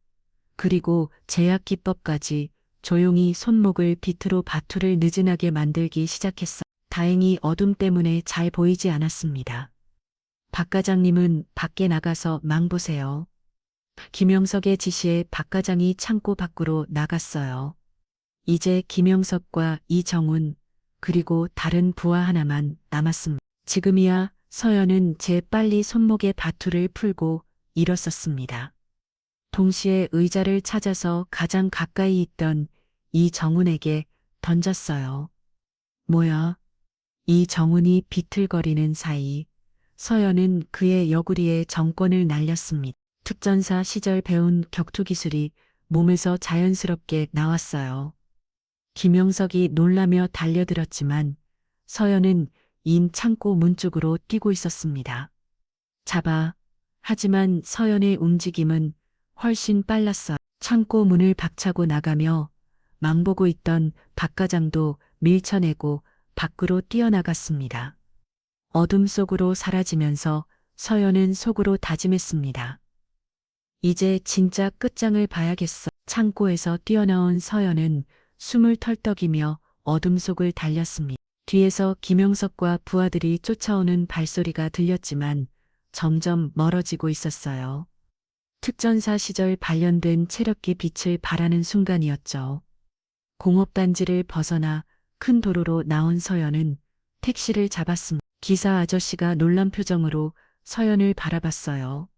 그리고 제약 기법까지 조용히 손목을 비트로 바투를 느슨하게 만들기 시작했어. 다행히 어둠 때문에 잘 보이지 않았습니다. 박 과장님은 밖에 나가서 망 보세요. 김영석의 지시에 박 과장이 창고 밖으로 나갔어요. 이제 김영석과 이정훈, 그리고 다른 부하 하나만 남았습니다. 지금이야 서연은 재빨리 손목에 바투를 풀고 일어섰습니다. 동시에 의자를 찾아서 가장 가까이 있던 이정훈에게 던졌어요. 뭐야? 이정훈이 비틀거리는 사이 서연은 그의 옆구리에 정권을 날렸습니다. 특전사 시절 배운 격투 기술이 몸에서 자연스럽게 나왔어요. 김영석이 놀라며 달려들었지만 서연은 인 창고 문 쪽으로 뛰고 있었습니다. 잡아. 하지만 서연의 움직임은 훨씬 빨랐어요. 창고 문을 박차고 나가며 망보고 있던 박 과장도 밀쳐내고 밖으로 뛰어나갔습니다. 어둠 속으로 사라지면서 서연은 속으로 다짐했습니다. 이제 진짜 끝장을 봐야겠어. 창고에서 뛰어나온 서연은 숨을 털떡이며 어둠 속을 달렸습니다. 뒤에서 김영석과 부하들이 쫓아오는 발소리가 들렸지만 점점 멀어지고 있었어요. 특전사 시절 발견된 체력기 빛을 발하는 순간이었죠. 공업단지를 벗어나 큰 도로로 나온 서연은 택시를 잡았습니다. 기사 아저씨가 놀란 표정으로 서연을 바라봤어요.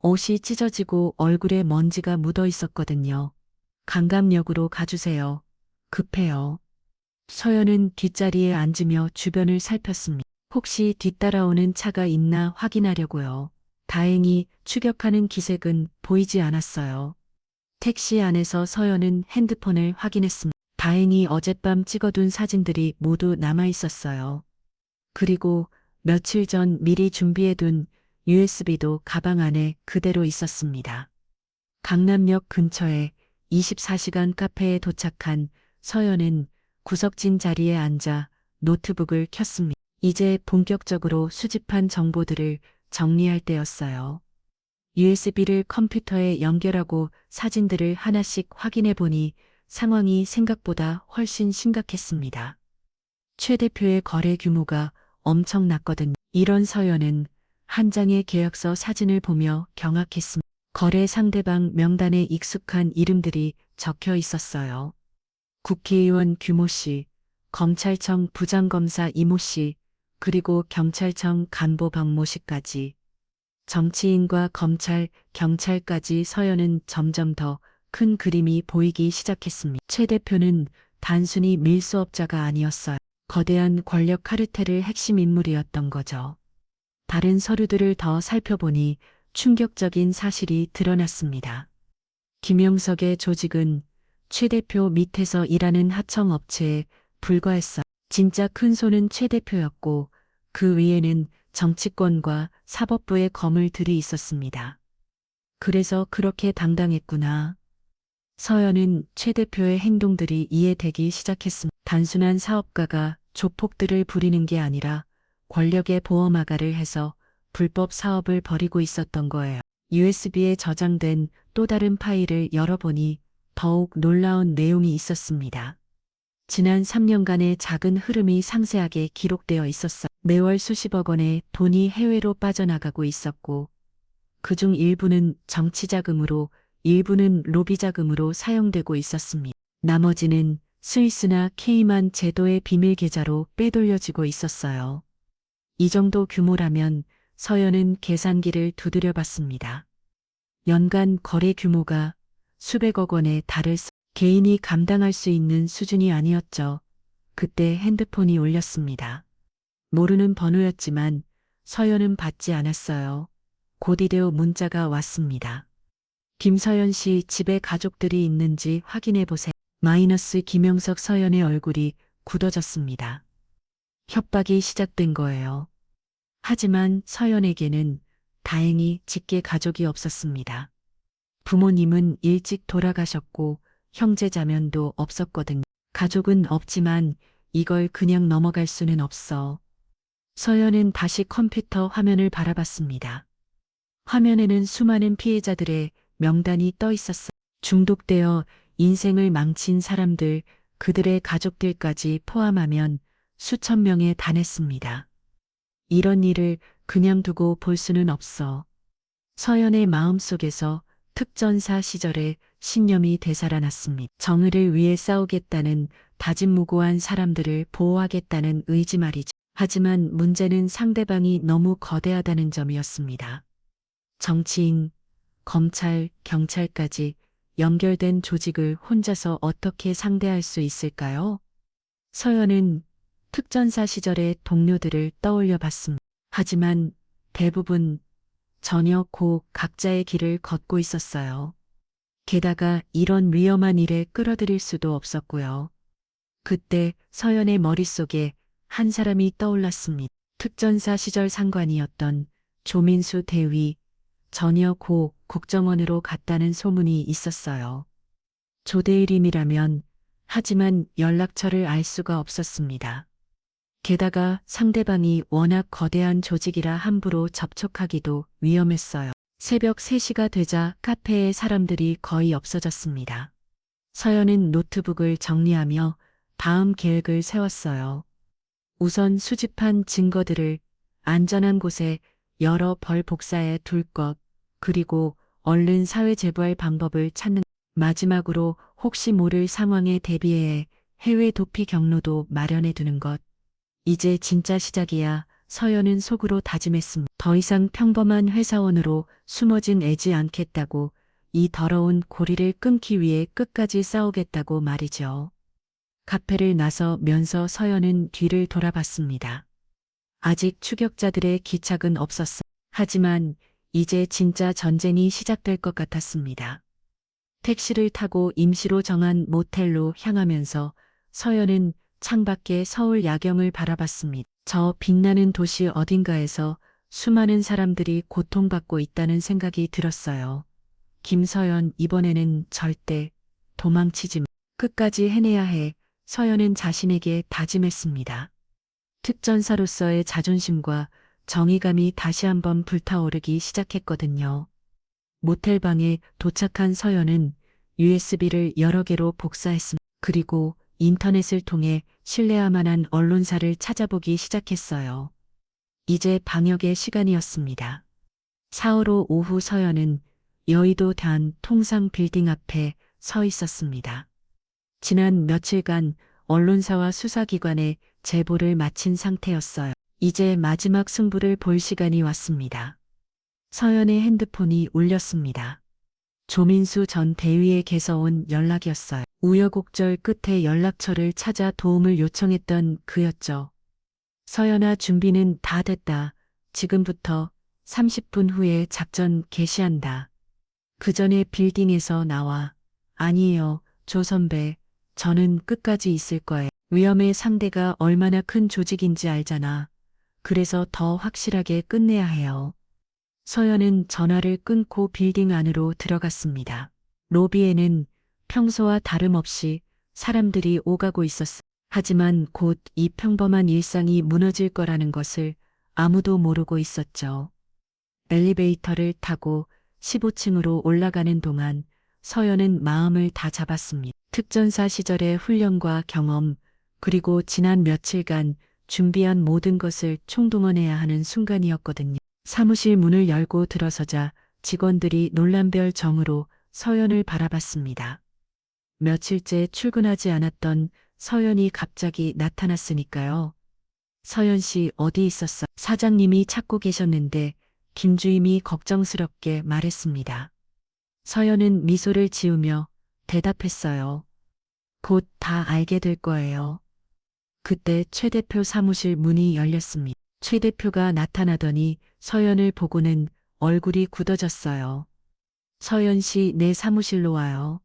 옷이 찢어지고 얼굴에 먼지가 묻어 있었거든요. 강감역으로 가주세요. 급해요. 서연은 뒷자리에 앉으며 주변을 살폈습니다. 혹시 뒤따라오는 차가 있나 확인하려고요. 다행히 추격하는 기색은 보이지 않았어요. 택시 안에서 서연은 핸드폰을 확인했습니다. 다행히 어젯밤 찍어둔 사진들이 모두 남아 있었어요. 그리고 며칠 전 미리 준비해둔 USB도 가방 안에 그대로 있었습니다. 강남역 근처에 24시간 카페에 도착한 서연은 구석진 자리에 앉아 노트북을 켰습니다. 이제 본격적으로 수집한 정보들을 정리할 때였어요. USB를 컴퓨터에 연결하고 사진들을 하나씩 확인해 보니 상황이 생각보다 훨씬 심각했습니다. 최 대표의 거래 규모가 엄청났거든요. 이런 서연은 한 장의 계약서 사진을 보며 경악했습니다. 거래 상대방 명단에 익숙한 이름들이 적혀 있었어요. 국회의원 규모 씨, 검찰청 부장검사 이모 씨, 그리고 경찰청 간부 박모 씨까지. 정치인과 검찰, 경찰까지 서연은 점점 더 큰 그림이 보이기 시작했습니다. 최 대표는 단순히 밀수업자가 아니었어요. 거대한 권력 카르텔의 핵심 인물이었던 거죠. 다른 서류들을 더 살펴보니 충격적인 사실이 드러났습니다. 김영석의 조직은 최 대표 밑에서 일하는 하청업체에 불과했어요. 진짜 큰 손은 최 대표였고 그 위에는 정치권과 사법부의 거물들이 있었습니다. 그래서 그렇게 당당했구나. 서연은 최 대표의 행동들이 이해되기 시작했습니다. 단순한 사업가가 조폭들을 부리는 게 아니라 권력의 보험아가를 해서 불법 사업을 벌이고 있었던 거예요. USB에 저장된 또 다른 파일을 열어보니 더욱 놀라운 내용이 있었습니다. 지난 3년간의 작은 흐름이 상세하게 기록되어 있었어요. 매월 수십억 원의 돈이 해외로 빠져나가고 있었고 그중 일부는 정치 자금으로 일부는 로비 자금으로 사용되고 있었습니다. 나머지는 스위스나 케이만 제도의 비밀 계좌로 빼돌려지고 있었어요. 이 정도 규모라면 서연은 계산기를 두드려 봤습니다. 연간 거래 규모가 수백억 원에 달을 개인이 감당할 수 있는 수준이 아니었죠. 그때 핸드폰이 울렸습니다. 모르는 번호였지만 서연은 받지 않았어요. 곧 이대로 문자가 왔습니다. 김서연 씨 집에 가족들이 있는지 확인해 보세요. 마이너스 김영석 서연의 얼굴이 굳어졌습니다. 협박이 시작된 거예요. 하지만 서연에게는 다행히 직계 가족이 없었습니다. 부모님은 일찍 돌아가셨고 형제 자면도 없었거든요. 가족은 없지만 이걸 그냥 넘어갈 수는 없어. 서연은 다시 컴퓨터 화면을 바라봤습니다. 화면에는 수많은 피해자들의 명단이 떠 있었어. 중독되어 인생을 망친 사람들, 그들의 가족들까지 포함하면 수천 명에 달했습니다. 이런 일을 그냥 두고 볼 수는 없어. 서연의 마음속에서 특전사 시절의 신념이 되살아났습니다. 정의를 위해 싸우겠다는 다짐무고한 사람들을 보호하겠다는 의지 말이죠. 하지만 문제는 상대방이 너무 거대하다는 점이었습니다. 정치인, 검찰, 경찰까지 연결된 조직을 혼자서 어떻게 상대할 수 있을까요? 서연은 특전사 시절의 동료들을 떠올려 봤습니다. 하지만 대부분 전혀 각자의 길을 걷고 있었어요. 게다가 이런 위험한 일에 끌어들일 수도 없었고요. 그때 서연의 머릿속에 한 사람이 떠올랐습니다. 특전사 시절 상관이었던 조민수 대위, 전혀 국정원으로 갔다는 소문이 있었어요. 조대일임이라면 하지만 연락처를 알 수가 없었습니다. 게다가 상대방이 워낙 거대한 조직이라 함부로 접촉하기도 위험했어요. 새벽 3시가 되자 카페에 사람들이 거의 없어졌습니다. 서연은 노트북을 정리하며 다음 계획을 세웠어요. 우선 수집한 증거들을 안전한 곳에 여러 벌 복사해 둘 것, 그리고 얼른 사회 제보할 방법을 찾는 마지막으로 혹시 모를 상황에 대비해 해외 도피 경로도 마련해 두는 것. 이제 진짜 시작이야. 서연은 속으로 다짐했습니다. 더 이상 평범한 회사원으로 숨어진 애지 않겠다고, 이 더러운 고리를 끊기 위해 끝까지 싸우겠다고 말이죠. 카페를 나서면서 서연은 뒤를 돌아봤습니다. 아직 추격자들의 기착은 없었어. 하지만 이제 진짜 전쟁이 시작될 것 같았습니다. 택시를 타고 임시로 정한 모텔로 향하면서 서연은 창밖에 서울 야경을 바라봤습니다. 저 빛나는 도시 어딘가에서 수많은 사람들이 고통받고 있다는 생각이 들었어요. 김서연, 이번에는 절대 도망치지 마. 끝까지 해내야 해. 서연은 자신에게 다짐했습니다. 특전사로서의 자존심과 정의감이 다시 한번 불타오르기 시작했거든요. 모텔방에 도착한 서연은 USB를 여러 개로 복사했습니다. 그리고 인터넷을 통해 신뢰할 만한 언론사를 찾아보기 시작했어요. 이제 방역의 시간이었습니다. 4월 오후 서연은 여의도 단 통상 빌딩 앞에 서 있었습니다. 지난 며칠간 언론사와 수사기관에 제보를 마친 상태였어요. 이제 마지막 승부를 볼 시간이 왔습니다. 서연의 핸드폰이 울렸습니다. 조민수 전 대위에게서 온 연락이었어요. 우여곡절 끝에 연락처를 찾아 도움을 요청했던 그였죠. 서연아, 준비는 다 됐다. 지금부터 30분 후에 작전 개시한다. 그 전에 빌딩에서 나와. 아니에요, 조 선배. 저는 끝까지 있을 거예요. 위험의 상대가 얼마나 큰 조직인지 알잖아. 그래서 더 확실하게 끝내야 해요. 서연은 전화를 끊고 빌딩 안으로 들어갔습니다. 로비에는 평소와 다름없이 사람들이 오가고 있었어. 하지만 곧 이 평범한 일상이 무너질 거라는 것을 아무도 모르고 있었죠. 엘리베이터를 타고 15층으로 올라가는 동안 서연은 마음을 다 잡았습니다. 특전사 시절의 훈련과 경험, 그리고 지난 며칠간 준비한 모든 것을 총동원해야 하는 순간이었거든요. 사무실 문을 열고 들어서자 직원들이 놀람별 정으로 서연을 바라봤습니다. 며칠째 출근하지 않았던 서연이 갑자기 나타났으니까요. 서연 씨 어디 있었어? 사장님이 찾고 계셨는데 김주임이 걱정스럽게 말했습니다. 서연은 미소를 지으며 대답했어요. 곧 다 알게 될 거예요. 그때 최 대표 사무실 문이 열렸습니다. 최 대표가 나타나더니 서연을 보고는 얼굴이 굳어졌어요. 서연 씨, 내 사무실로 와요.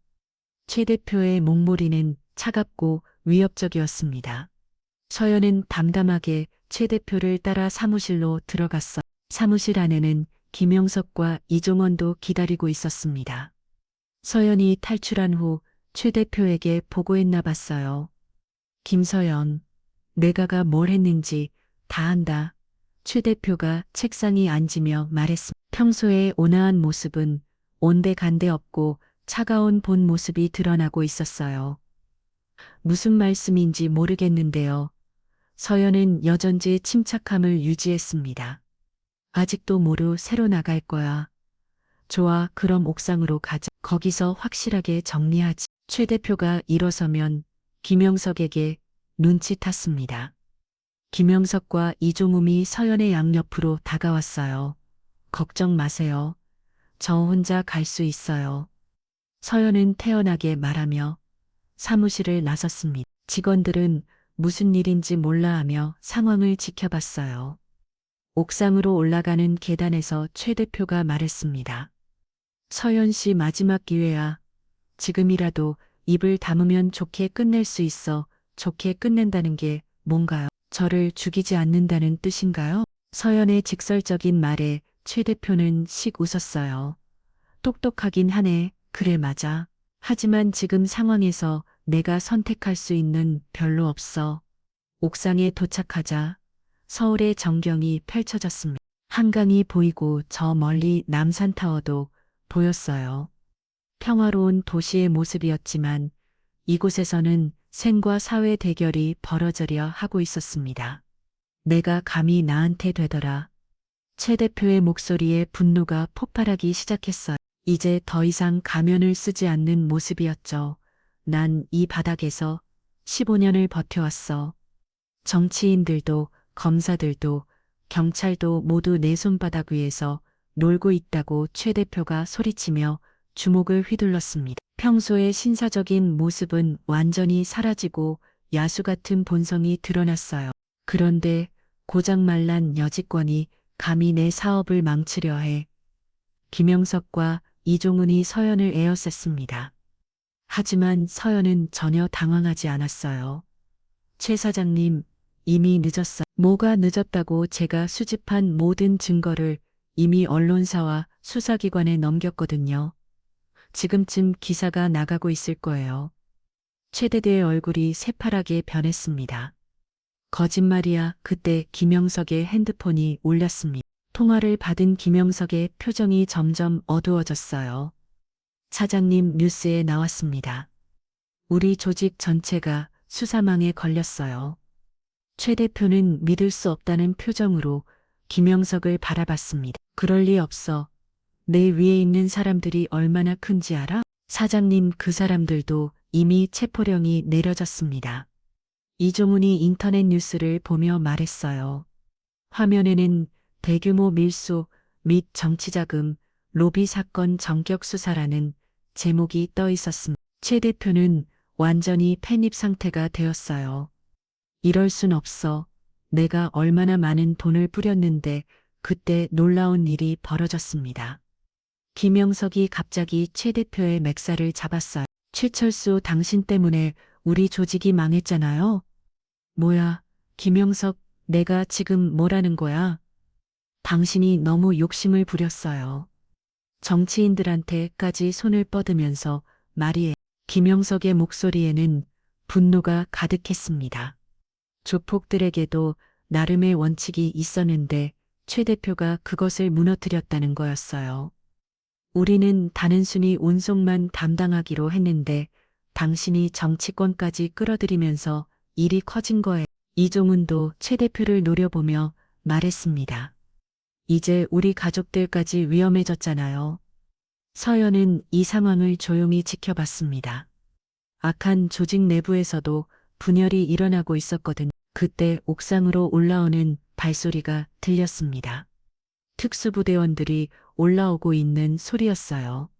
최 대표의 목소리는 차갑고 위협적이었습니다. 서연은 담담하게 최 대표를 따라 사무실로 들어갔어. 사무실 안에는 김영석과 이종원도 기다리고 있었습니다. 서연이 탈출한 후 최 대표에게 보고했나 봤어요. 김서연, 내가가 뭘 했는지 다 안다. 최 대표가 책상에 앉으며 말했습니다. 평소에 온화한 모습은 온데간데 없고 차가운 본 모습이 드러나고 있었어요. 무슨 말씀인지 모르겠는데요. 서연은 여전히 침착함을 유지했습니다. 아직도 모르 새로 나갈 거야. 좋아, 그럼 옥상으로 가자. 거기서 확실하게 정리하지. 최 대표가 일어서면 김영석에게 눈치탔습니다. 김영석과 이종움이 서연의 양옆으로 다가왔어요. 걱정 마세요. 저 혼자 갈 수 있어요. 서연은 태연하게 말하며 사무실을 나섰습니다. 직원들은 무슨 일인지 몰라 하며 상황을 지켜봤어요. 옥상으로 올라가는 계단에서 최 대표가 말했습니다. 서연 씨, 마지막 기회야. 지금이라도 입을 다무면 좋게 끝낼 수 있어. 좋게 끝낸다는 게 뭔가요? 저를 죽이지 않는다는 뜻인가요? 서연의 직설적인 말에 최 대표는 씩 웃었어요. 똑똑하긴 하네. 그래, 맞아. 하지만 지금 상황에서 내가 선택할 수 있는 별로 없어. 옥상에 도착하자 서울의 전경이 펼쳐졌습니다. 한강이 보이고 저 멀리 남산타워도 보였어요. 평화로운 도시의 모습이었지만 이곳에서는 생과 사회 대결이 벌어지려 하고 있었습니다. 내가 감히 나한테 되더라. 최 대표의 목소리에 분노가 폭발하기 시작했어요. 이제 더 이상 가면을 쓰지 않는 모습이었죠. 난 이 바닥에서 15년을 버텨왔어. 정치인들도 검사들도 경찰도 모두 내 손바닥 위에서 놀고 있다고 최 대표가 소리치며 주먹을 휘둘렀습니다. 평소의 신사적인 모습은 완전히 사라지고 야수 같은 본성이 드러났어요. 그런데 고장말란 여직원이 감히 내 사업을 망치려 해. 김영석과 이종훈이 서연을 에워쌌습니다. 하지만 서연은 전혀 당황하지 않았어요. 최 사장님, 이미 늦었어. 뭐가 늦었다고? 제가 수집한 모든 증거를 이미 언론사와 수사기관에 넘겼거든요. 지금쯤 기사가 나가고 있을 거예요. 최 대대의 얼굴이 새파랗게 변했습니다. 거짓말이야. 그때 김영석의 핸드폰이 울렸습니다. 통화를 받은 김영석의 표정이 점점 어두워졌어요. 차장님, 뉴스에 나왔습니다. 우리 조직 전체가 수사망에 걸렸어요. 최 대표는 믿을 수 없다는 표정으로 김영석을 바라봤습니다. 그럴 리 없어. 내 위에 있는 사람들이 얼마나 큰지 알아? 사장님, 그 사람들도 이미 체포령이 내려졌습니다. 이종훈이 인터넷 뉴스를 보며 말했어요. 화면에는 대규모 밀수 및 정치자금, 로비 사건 전격 수사라는 제목이 떠 있었습니다. 최 대표는 완전히 패닉 상태가 되었어요. 이럴 순 없어. 내가 얼마나 많은 돈을 뿌렸는데. 그때 놀라운 일이 벌어졌습니다. 김영석이 갑자기 최 대표의 맥살을 잡았어요. 최철수, 당신 때문에 우리 조직이 망했잖아요. 뭐야, 김영석, 내가 지금 뭐라는 거야? 당신이 너무 욕심을 부렸어요. 정치인들한테까지 손을 뻗으면서 말이에요. 김영석의 목소리에는 분노가 가득했습니다. 조폭들에게도 나름의 원칙이 있었는데 최 대표가 그것을 무너뜨렸다는 거였어요. 우리는 단순히 운송만 담당하기로 했는데 당신이 정치권까지 끌어들이면서 일이 커진 거예요. 이종훈도 최 대표를 노려보며 말했습니다. 이제 우리 가족들까지 위험해졌잖아요. 서연은 이 상황을 조용히 지켜봤습니다. 악한 조직 내부에서도 분열이 일어나고 있었거든요. 그때 옥상으로 올라오는 발소리가 들렸습니다. 특수부대원들이 올라오고 있는 소리였어요.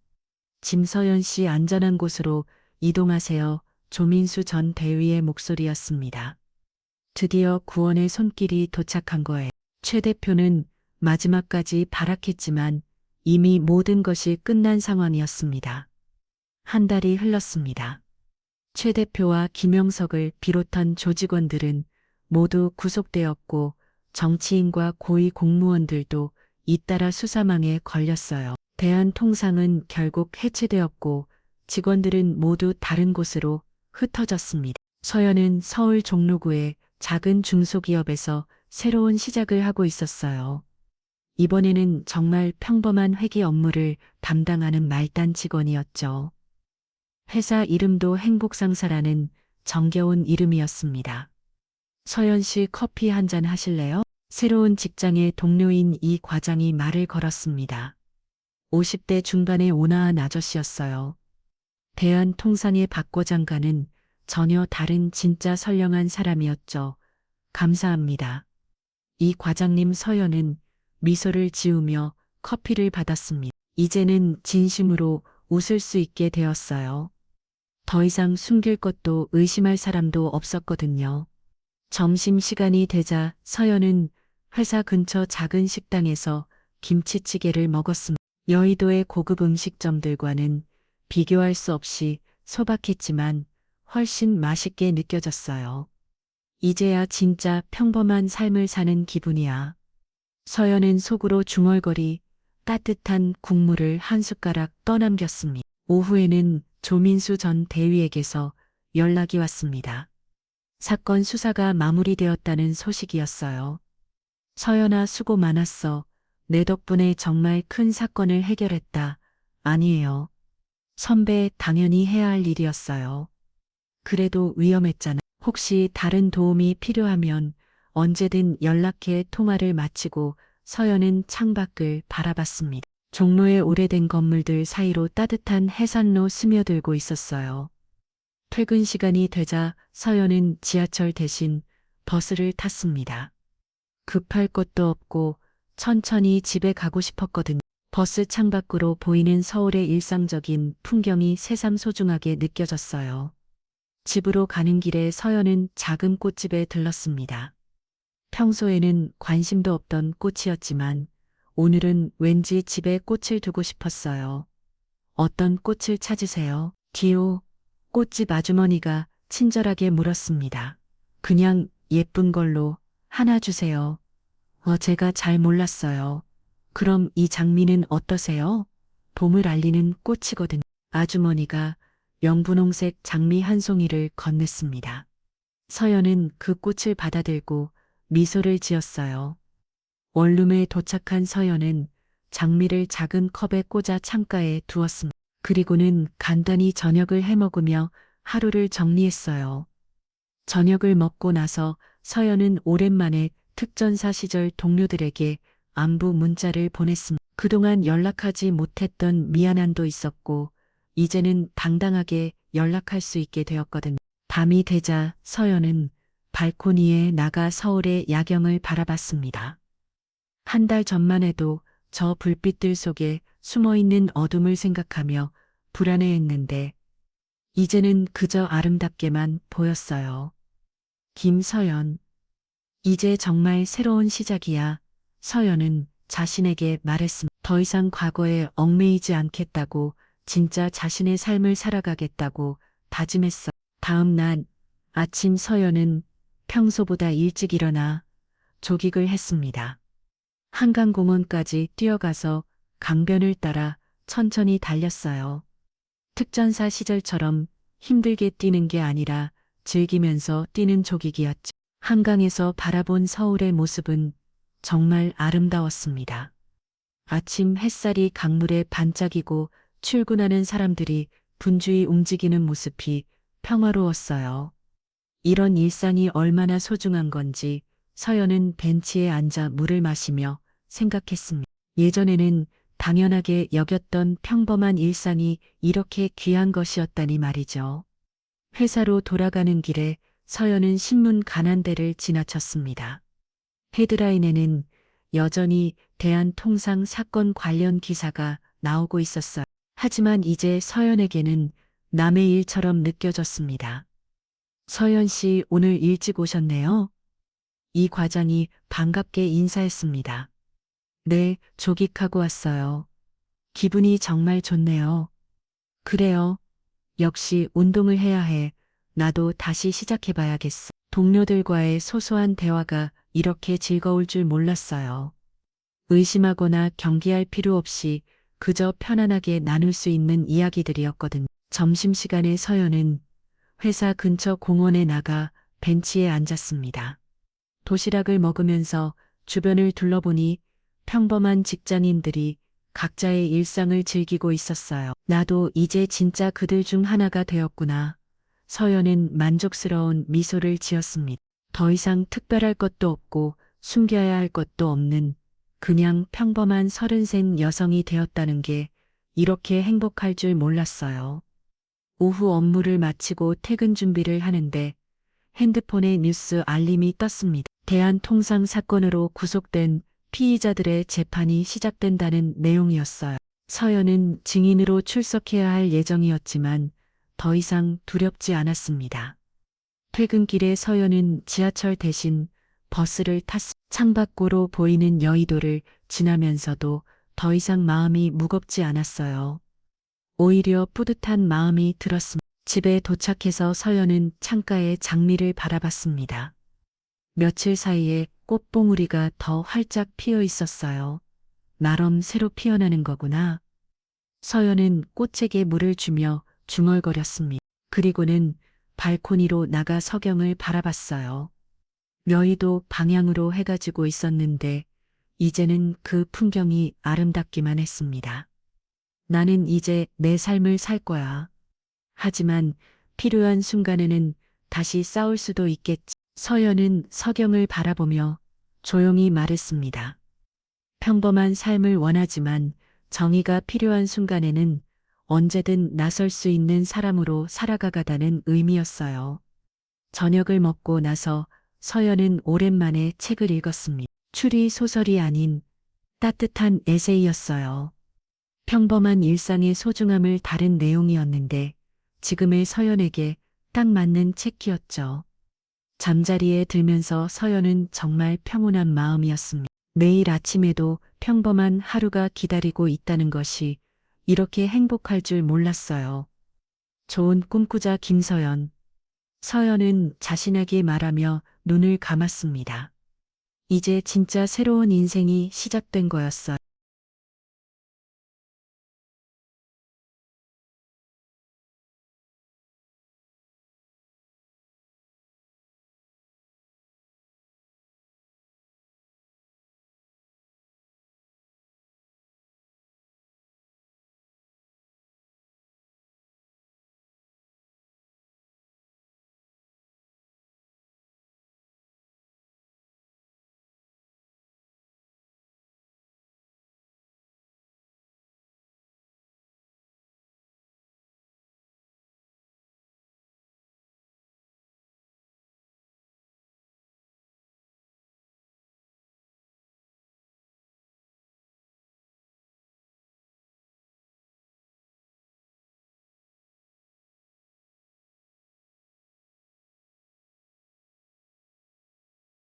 짐서연 씨, 안전한 곳으로 이동하세요. 조민수 전 대위의 목소리였습니다. 드디어 구원의 손길이 도착한 거예요. 최 대표는 마지막까지 발악했지만 이미 모든 것이 끝난 상황이었습니다. 한 달이 흘렀습니다. 최 대표와 김영석을 비롯한 조직원들은 모두 구속되었고 정치인과 고위 공무원들도 잇따라 수사망에 걸렸어요. 대한통상은 결국 해체되었고 직원들은 모두 다른 곳으로 흩어졌습니다. 서연은 서울 종로구의 작은 중소기업에서 새로운 시작을 하고 있었어요. 이번에는 정말 평범한 회계 업무를 담당하는 말단 직원이었죠. 회사 이름도 행복상사라는 정겨운 이름이었습니다. 서연 씨, 커피 한 잔 하실래요? 새로운 직장의 동료인 이 과장이 말을 걸었습니다. 50대 중반의 온화한 아저씨였어요. 대한통상의 박 과장과는 전혀 다른 진짜 선량한 사람이었죠. 감사합니다. 이 과장님. 서연은 미소를 지으며 커피를 받았습니다. 이제는 진심으로 웃을 수 있게 되었어요. 더 이상 숨길 것도 의심할 사람도 없었거든요. 점심시간이 되자 서연은 회사 근처 작은 식당에서 김치찌개를 먹었습니다. 여의도의 고급 음식점들과는 비교할 수 없이 소박했지만 훨씬 맛있게 느껴졌어요. 이제야 진짜 평범한 삶을 사는 기분이야. 서연은 속으로 중얼거리 따뜻한 국물을 한 숟가락 떠남겼습니다. 오후에는 조민수 전 대위에게서 연락이 왔습니다. 사건 수사가 마무리되었다는 소식이었어요. 서연아, 수고 많았어. 내 덕분에 정말 큰 사건을 해결했다. 아니에요. 선배, 당연히 해야 할 일이었어요. 그래도 위험했잖아. 혹시 다른 도움이 필요하면 언제든 연락해. 통화를 마치고 서연은 창밖을 바라봤습니다. 종로의 오래된 건물들 사이로 따뜻한 해산로 스며들고 있었어요. 퇴근 시간이 되자 서연은 지하철 대신 버스를 탔습니다. 급할 것도 없고 천천히 집에 가고 싶었거든요. 버스 창밖으로 보이는 서울의 일상적인 풍경이 새삼 소중하게 느껴졌어요. 집으로 가는 길에 서연은 작은 꽃집에 들렀습니다. 평소에는 관심도 없던 꽃이었지만 오늘은 왠지 집에 꽃을 두고 싶었어요. 어떤 꽃을 찾으세요? 디오, 꽃집 아주머니가 친절하게 물었습니다. 그냥 예쁜 걸로 하나 주세요. 제가 잘 몰랐어요. 그럼 이 장미는 어떠세요? 봄을 알리는 꽃이거든요. 아주머니가 연분홍색 장미 한 송이를 건넸습니다. 서연은 그 꽃을 받아들고 미소를 지었어요. 원룸에 도착한 서연은 장미를 작은 컵에 꽂아 창가에 두었습니다. 그리고는 간단히 저녁을 해먹으며 하루를 정리했어요. 저녁을 먹고 나서 서연은 오랜만에 특전사 시절 동료들에게 안부 문자를 보냈습니다. 그동안 연락하지 못했던 미안함도 있었고, 이제는 당당하게 연락할 수 있게 되었거든요. 밤이 되자 서연은 발코니에 나가 서울의 야경을 바라봤습니다. 한 달 전만 해도 저 불빛들 속에 숨어있는 어둠을 생각하며 불안해했는데, 이제는 그저 아름답게만 보였어요. 김서연. 이제 정말 새로운 시작이야. 서연은 자신에게 말했습니다. 더 이상 과거에 얽매이지 않겠다고, 진짜 자신의 삶을 살아가겠다고 다짐했어. 다음 날 아침 서연은 평소보다 일찍 일어나 조깅을 했습니다. 한강공원까지 뛰어가서 강변을 따라 천천히 달렸어요. 특전사 시절처럼 힘들게 뛰는 게 아니라 즐기면서 뛰는 조깅이었죠. 한강에서 바라본 서울의 모습은 정말 아름다웠습니다. 아침 햇살이 강물에 반짝이고 출근하는 사람들이 분주히 움직이는 모습이 평화로웠어요. 이런 일상이 얼마나 소중한 건지 서연은 벤치에 앉아 물을 마시며 생각했습니다. 예전에는 당연하게 여겼던 평범한 일상이 이렇게 귀한 것이었다니 말이죠. 회사로 돌아가는 길에 서연은 신문 간환대를 지나쳤습니다. 헤드라인에는 여전히 대한통상 사건 관련 기사가 나오고 있었어요. 하지만 이제 서연에게는 남의 일처럼 느껴졌습니다. 서연 씨 오늘 일찍 오셨네요. 이 과장이 반갑게 인사했습니다. 네, 조깅하고 왔어요. 기분이 정말 좋네요. 그래요. 역시 운동을 해야 해. 나도 다시 시작해봐야겠어. 동료들과의 소소한 대화가 이렇게 즐거울 줄 몰랐어요. 의심하거나 경계할 필요 없이 그저 편안하게 나눌 수 있는 이야기들이었거든요. 점심시간에 서연은 회사 근처 공원에 나가 벤치에 앉았습니다. 도시락을 먹으면서 주변을 둘러보니 평범한 직장인들이 각자의 일상을 즐기고 있었어요. 나도 이제 진짜 그들 중 하나가 되었구나. 서연은 만족스러운 미소를 지었습니다. 더 이상 특별할 것도 없고 숨겨야 할 것도 없는 그냥 평범한 33 여성이 되었다는 게 이렇게 행복할 줄 몰랐어요. 오후 업무를 마치고 퇴근 준비를 하는데 핸드폰에 뉴스 알림이 떴습니다. 대한통상 사건으로 구속된 피의자들의 재판이 시작된다는 내용이었어요. 서연은 증인으로 출석해야 할 예정이었지만 더 이상 두렵지 않았습니다. 퇴근길에 서연은 지하철 대신 버스를 탔습니다. 창밖으로 보이는 여의도를 지나면서도 더 이상 마음이 무겁지 않았어요. 오히려 뿌듯한 마음이 들었습니다. 집에 도착해서 서연은 창가에 장미를 바라봤습니다. 며칠 사이에 꽃봉우리가 더 활짝 피어 있었어요. 나름 새로 피어나는 거구나. 서연은 꽃에게 물을 주며 중얼거렸습니다. 그리고는 발코니로 나가 서경을 바라봤어요. 여의도 방향으로 해가 지고 있었는데 이제는 그 풍경이 아름답기만 했습니다. 나는 이제 내 삶을 살 거야. 하지만 필요한 순간에는 다시 싸울 수도 있겠지. 서연은 서경을 바라보며 조용히 말했습니다. 평범한 삶을 원하지만 정의가 필요한 순간에는 언제든 나설 수 있는 사람으로 살아가가다는 의미였어요. 저녁을 먹고 나서 서연은 오랜만에 책을 읽었습니다. 추리 소설이 아닌 따뜻한 에세이였어요. 평범한 일상의 소중함을 다룬 내용이었는데 지금의 서연에게 딱 맞는 책이었죠. 잠자리에 들면서 서연은 정말 평온한 마음이었습니다. 매일 아침에도 평범한 하루가 기다리고 있다는 것이 이렇게 행복할 줄 몰랐어요. 좋은 꿈 꾸자 김서연. 서연은 자신에게 말하며 눈을 감았습니다. 이제 진짜 새로운 인생이 시작된 거였어요.